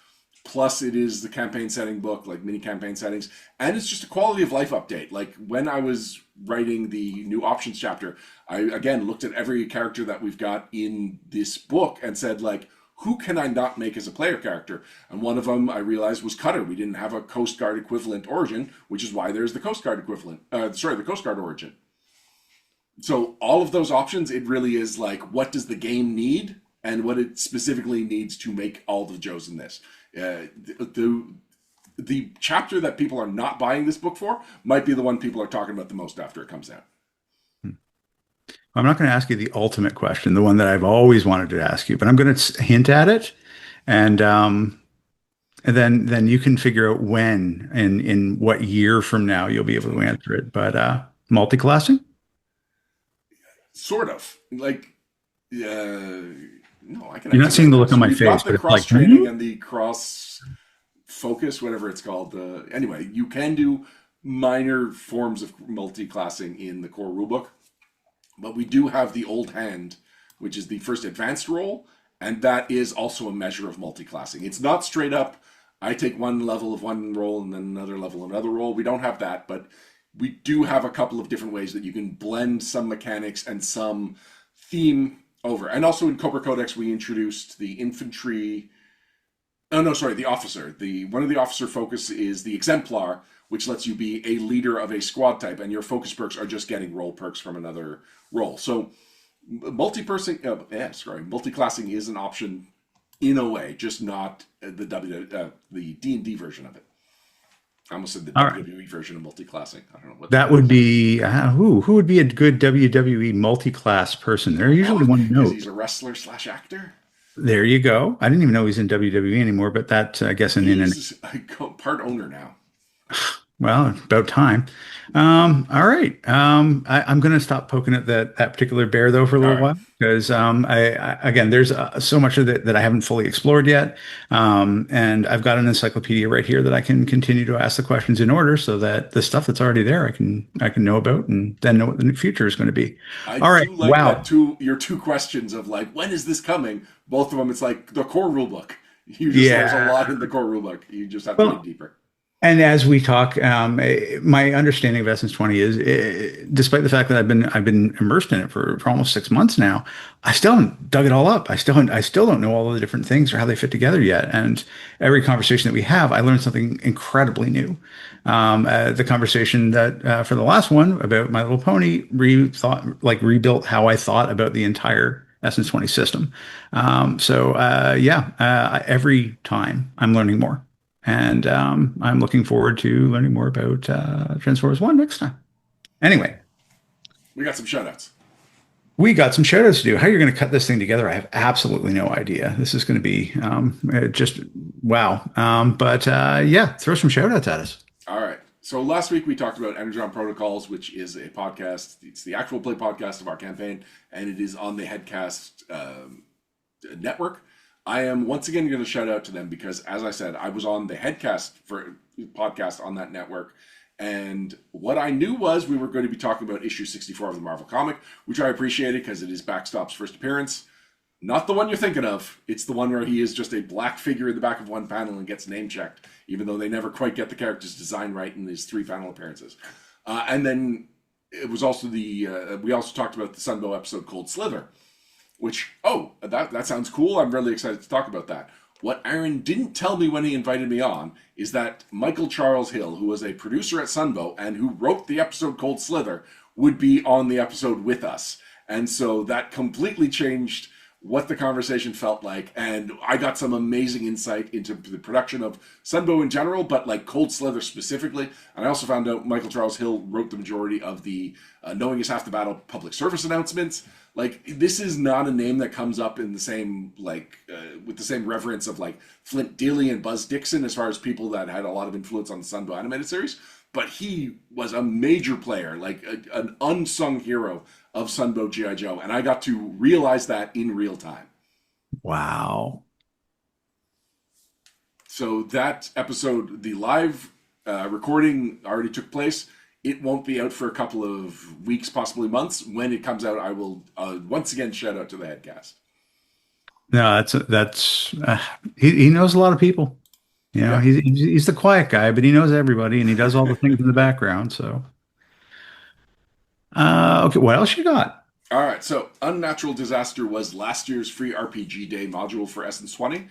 plus it is the campaign setting book, like mini campaign settings, and it's just a quality of life update. Like when I was writing the new options chapter, I again looked at every character that we've got in this book and said like, who can I not make as a player character? And one of them I realized was Cutter. We didn't have a Coast Guard equivalent origin, which is why there's the Coast Guard equivalent. The Coast Guard origin. So all of those options, it really is like, what does the game need, and what it specifically needs to make all the Joes in this. The chapter that people are not buying this book for might be the one people are talking about the most after it comes out. I'm not going to ask you the ultimate question, the one that I've always wanted to ask you, but I'm going to hint at it, and then you can figure out when and in what year from now you'll be able to answer it. But multi-classing? Sort of. Like, no, I can. You're not seeing the look on my We've face, got but the it's cross like, training and the cross focus, whatever it's called. Anyway, you can do minor forms of multi-classing in the core rulebook, but we do have the old hand, which is the first advanced role, and that is also a measure of multi-classing. It's not straight up, I take one level of one role and then another level of another role. We don't have that, but we do have a couple of different ways that you can blend some mechanics and some theme over. And also in Cobra Codex, we introduced the infantry. Oh no, sorry, the officer. One of the officer focus is the exemplar, which lets you be a leader of a squad type, and your focus perks are just getting role perks from another role. So multi-classing is an option in a way, just not the D&D version of it. I almost said the all right. WWE version of multi-classing. I don't know what That would be who would be a good WWE multi-class person? They're usually one because note. he's a wrestler / actor. There you go. I didn't even know he's in WWE anymore, but that I guess He's a part owner now. well, about time. All right. I'm going to stop poking at that particular bear though for a little All right. while because again, there's so much of it that I haven't fully explored yet, and I've got an encyclopedia right here that I can continue to ask the questions in order so that the stuff that's already there I can know about and then know what the future is going to be. I All right. do like Wow. that your two questions of like, when is this coming? Both of them, it's like the core rulebook. There's a Yeah. lot in the core rulebook. You just have to dig Well, deeper. and as we talk, my understanding of Essence 20 is, despite the fact that I've been immersed in it for almost 6 months now, I still haven't dug it all up. I still don't know all of the different things or how they fit together yet. And every conversation that we have, I learned something incredibly new. The conversation that for the last one about My Little Pony rebuilt how I thought about the entire Essence 20 system. Every time I'm learning more. And I'm looking forward to learning more about Transformers 1 next time. Anyway, We got some shout outs. we got some shout outs to do. How you're going to cut this thing together, I have absolutely no idea. This is going to be just wow. Throw some shout outs at us. All right. So last week we talked about Energon Protocols, which is a podcast. It's the actual play podcast of our campaign, and it is on the Headcast network. I am once again going to shout out to them because, as I said, I was on the Headcast podcast on that network. And what I knew was we were going to be talking about issue 64 of the Marvel comic, which I appreciated because it is Backstop's first appearance. Not the one you're thinking of. It's the one where he is just a black figure in the back of one panel and gets name checked, even though they never quite get the character's design right in his 3 panel appearances. And then it was also we also talked about the Sunbow episode Cold Slither, which, that sounds cool. I'm really excited to talk about that. What Aaron didn't tell me when he invited me on is that Michael Charles Hill, who was a producer at Sunbow and who wrote the episode Cold Slither, would be on the episode with us. And so that completely changed what the conversation felt like. And I got some amazing insight into the production of Sunbow in general, but like Cold Slither specifically. And I also found out Michael Charles Hill wrote the majority of the Knowing is Half the Battle public service announcements. Like, this is not a name that comes up in the same, with the same reverence of, like, Flint Dilley and Buzz Dixon as far as people that had a lot of influence on the Sunbow animated series. But he was a major player, like an unsung hero of Sunbow G.I. Joe. And I got to realize that in real time. Wow. So that episode, the live recording already took place. It won't be out for a couple of weeks, possibly months. When it comes out, I will once again shout out to the Headcast. No, he knows a lot of people. You know, Yeah. he's the quiet guy, but he knows everybody and he does all the things in the background. So, okay, what else you got? All right, so Unnatural Disaster was last year's free RPG Day module for Essence 20,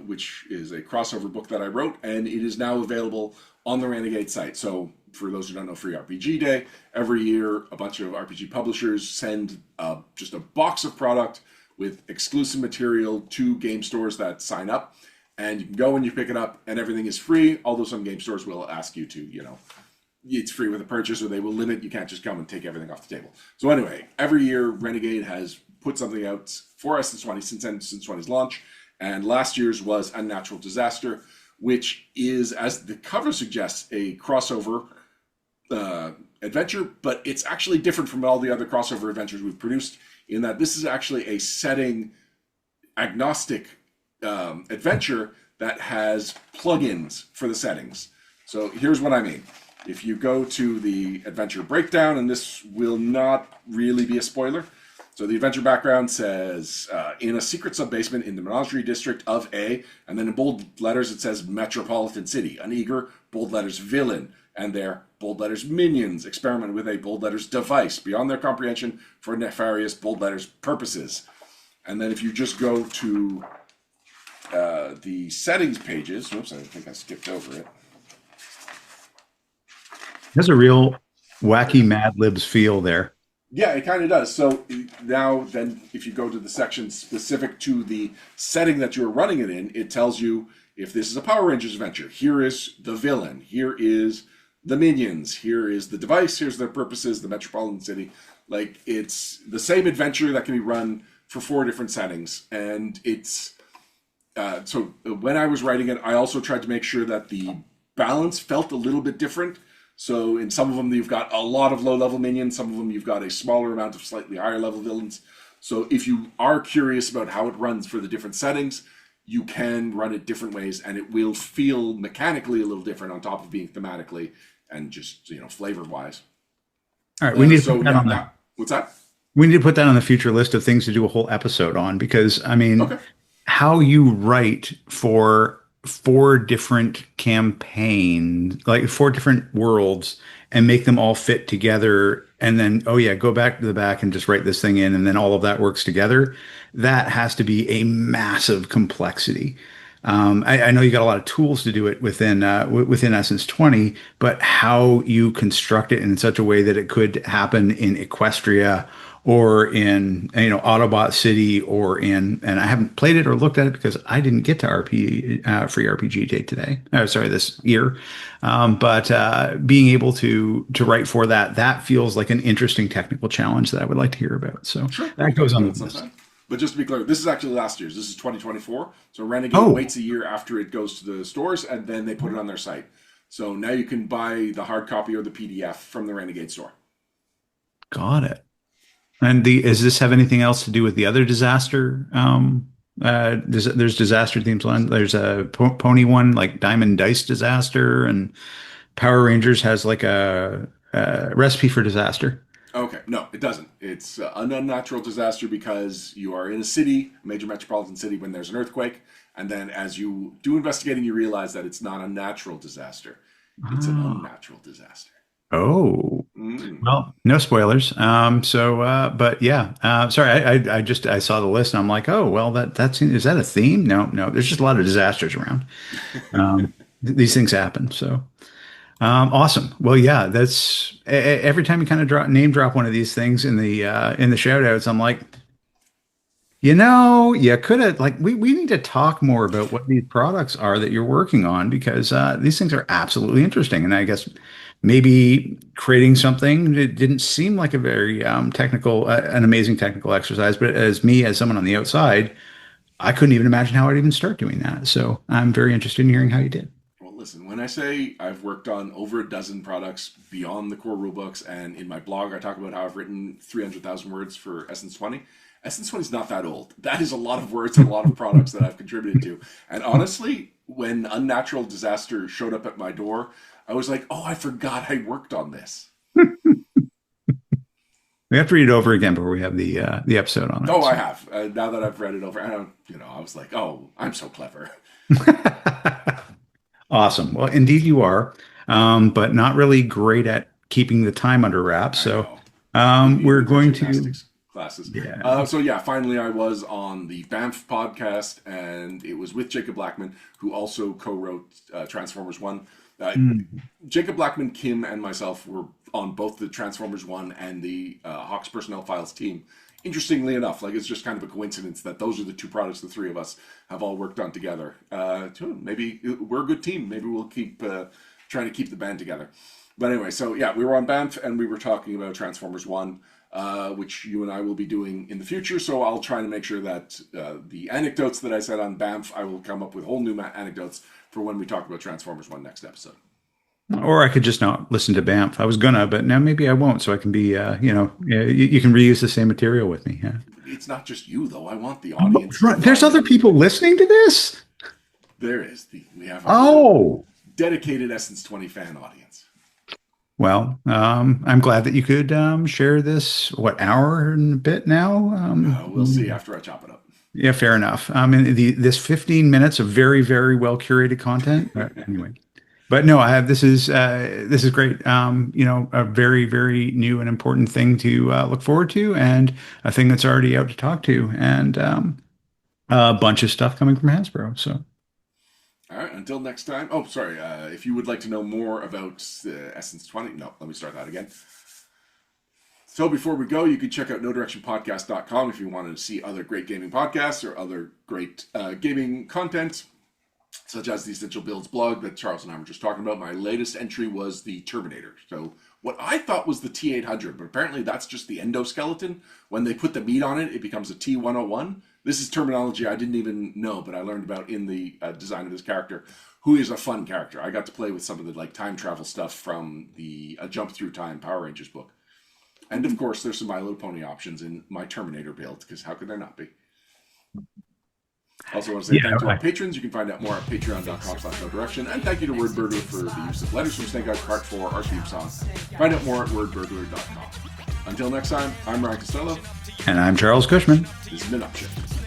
which is a crossover book that I wrote, and it is now available on the Renegade site. So, for those who don't know, Free RPG Day, every year a bunch of RPG publishers send just a box of product with exclusive material to game stores that sign up, and you can go and you pick it up, and everything is free. Although some game stores will ask you to, it's free with a purchase, or they will limit. You can't just come and take everything off the table. So anyway, every year Renegade has put something out for us since 20's launch, and last year's was Unnatural Disaster, which is, as the cover suggests, a crossover adventure, but it's actually different from all the other crossover adventures we've produced in that this is actually a setting agnostic adventure that has plugins for the settings. So here's what I mean. If you go to the adventure breakdown, and this will not really be a spoiler. So the adventure background says, in a secret sub-basement in the Menagerie district of A, and then in bold letters it says Metropolitan City, an eager, bold letters, villain, and their bold letters, minions, experiment with a bold letters device beyond their comprehension for nefarious bold letters purposes. And then if you just go to the settings pages, whoops, I think I skipped over it. There's a real wacky Mad Libs feel there. Yeah, it kind of does. So now, then, if you go to the section specific to the setting that you're running it in, it tells you if this is a Power Rangers adventure. Here is the villain. Here is the minions. Here is the device. Here's their purposes. The Metropolitan City. Like, it's the same adventure that can be run for 4 different settings, and it's so when I was writing it, I also tried to make sure that the balance felt a little bit different. So in some of them, you've got a lot of low-level minions. Some of them, you've got a smaller amount of slightly higher-level villains. So if you are curious about how it runs for the different settings, you can run it different ways, and it will feel mechanically a little different on top of being thematically and just, flavor-wise. All right, we need to So put that yeah, on now, what's that? we need to put that on the future list of things to do a whole episode on because I mean, Okay. how you write for 4 different campaigns, like 4 different worlds, and make them all fit together, and then oh yeah, go back to the back and just write this thing in, and then all of that works together. That has to be a massive complexity. I know you got a lot of tools to do it within Essence 20, but how you construct it in such a way that it could happen in Equestria or in Autobot City or in and I haven't played it or looked at it because I didn't get to free RPG day today. Sorry, this year. But being able to write for that feels like an interesting technical challenge that I would like to hear about. So Sure, we'll that talk goes on about it the list. sometime. But just to be clear, this is actually last year's. This is 2024. So Renegade Oh, waits a year after it goes to the stores, and then they put it on their site. So now you can buy the hard copy or the PDF from the Renegade store. got it. And does this have anything else to do with the other disaster? There's disaster themes on. There's a pony one like Diamond Dice Disaster, and Power Rangers has like a recipe for disaster. Okay, no, it doesn't. It's an unnatural disaster because you are in a city, a major metropolitan city, when there's an earthquake, and then as you do investigating, you realize that it's not a natural disaster; it's an Ah. unnatural disaster. Oh, Mm. well, no spoilers. But yeah, sorry, I saw the list and I'm like, oh, well, is that a theme? No, no, there's just a lot of disasters around. These things happen. So, awesome. Well, yeah, every time you kind of name drop one of these things in the shout outs, I'm like, you could have like we need to talk more about what these products are that you're working on because these things are absolutely interesting. And I guess maybe creating something that didn't seem like a very an amazing technical exercise, but as someone on the outside, I couldn't even imagine how I'd even start doing that. So I'm very interested in hearing how you did. Well, listen, when I say I've worked on over a dozen products beyond the core rulebooks, and in my blog, I talk about how I've written 300,000 words for Essence 20. Essence 20 is not that old. That is a lot of words and a lot of products that I've contributed to. And honestly, when Unnatural Disaster showed up at my door, I was like, oh, I forgot I worked on this. We have to read it over again before we have the episode on it. Oh, I So. have. Now that I've read it over, I was like, oh, I'm so clever. Awesome. Well, indeed you are, but not really great at keeping the time under wraps. I So know. We're going to. gymnastics classes. Yeah. So yeah, finally I was on the Banff podcast, and it was with Jacob Blackman, who also co-wrote Transformers One. Jacob Blackman, Kim, and myself were on both the Transformers One and the Hawks Personnel Files team. Interestingly enough, like, it's just kind of a coincidence that those are the two products the three of us have all worked on together. Maybe we're a good team. Maybe we'll keep trying to keep the band together. But anyway, so yeah, we were on Banff and we were talking about Transformers One, which you and I will be doing in the future. So I'll try to make sure that the anecdotes that I said on Banff, I will come up with whole new anecdotes for when we talk about Transformers One next episode. Or I could just not listen to Banff. I was gonna, but now maybe I won't. So I can be, you can reuse the same material with me. Yeah. It's not just you, though. I want the audience. Right. There's other people listening to this. There is. We have a dedicated Essence 20 fan audience. Well, I'm glad that you could share this. What, hour and a bit now? We'll see after I chop it up. Yeah, fair enough. And this 15 minutes of very, very well curated content. Anyway. But no, this is great. A very, very new and important thing to look forward to, and a thing that's already out to talk to, and a bunch of stuff coming from Hasbro. So, all right. Until next time. Oh, sorry. If you would like to know more about Essence 20, no, let me start that again. So before we go, you can check out NoDirectionPodcast.com if you wanted to see other great gaming podcasts or other great gaming content, such as the Essential Builds blog that Charles and I were just talking about. My latest entry was the Terminator. So what I thought was the T-800, but apparently that's just the endoskeleton. When they put the meat on it, it becomes a T-101. This is terminology I didn't even know, but I learned about in the design of this character, who is a fun character. I got to play with some of the time travel stuff from the Jump Through Time Power Rangers book. And of course, there's some My Little Pony options in my Terminator build, because how could there not be? Also want to say thank you to our patrons. You can find out more at patreon.com/nodirection. And thank you to Wordburglar for the use of Letters from Snake Eyes Part 4, our theme song. Find out more at wordburglar.com. Until next time, I'm Ryan Costello. And I'm Charles Cushman. This has been Upshift.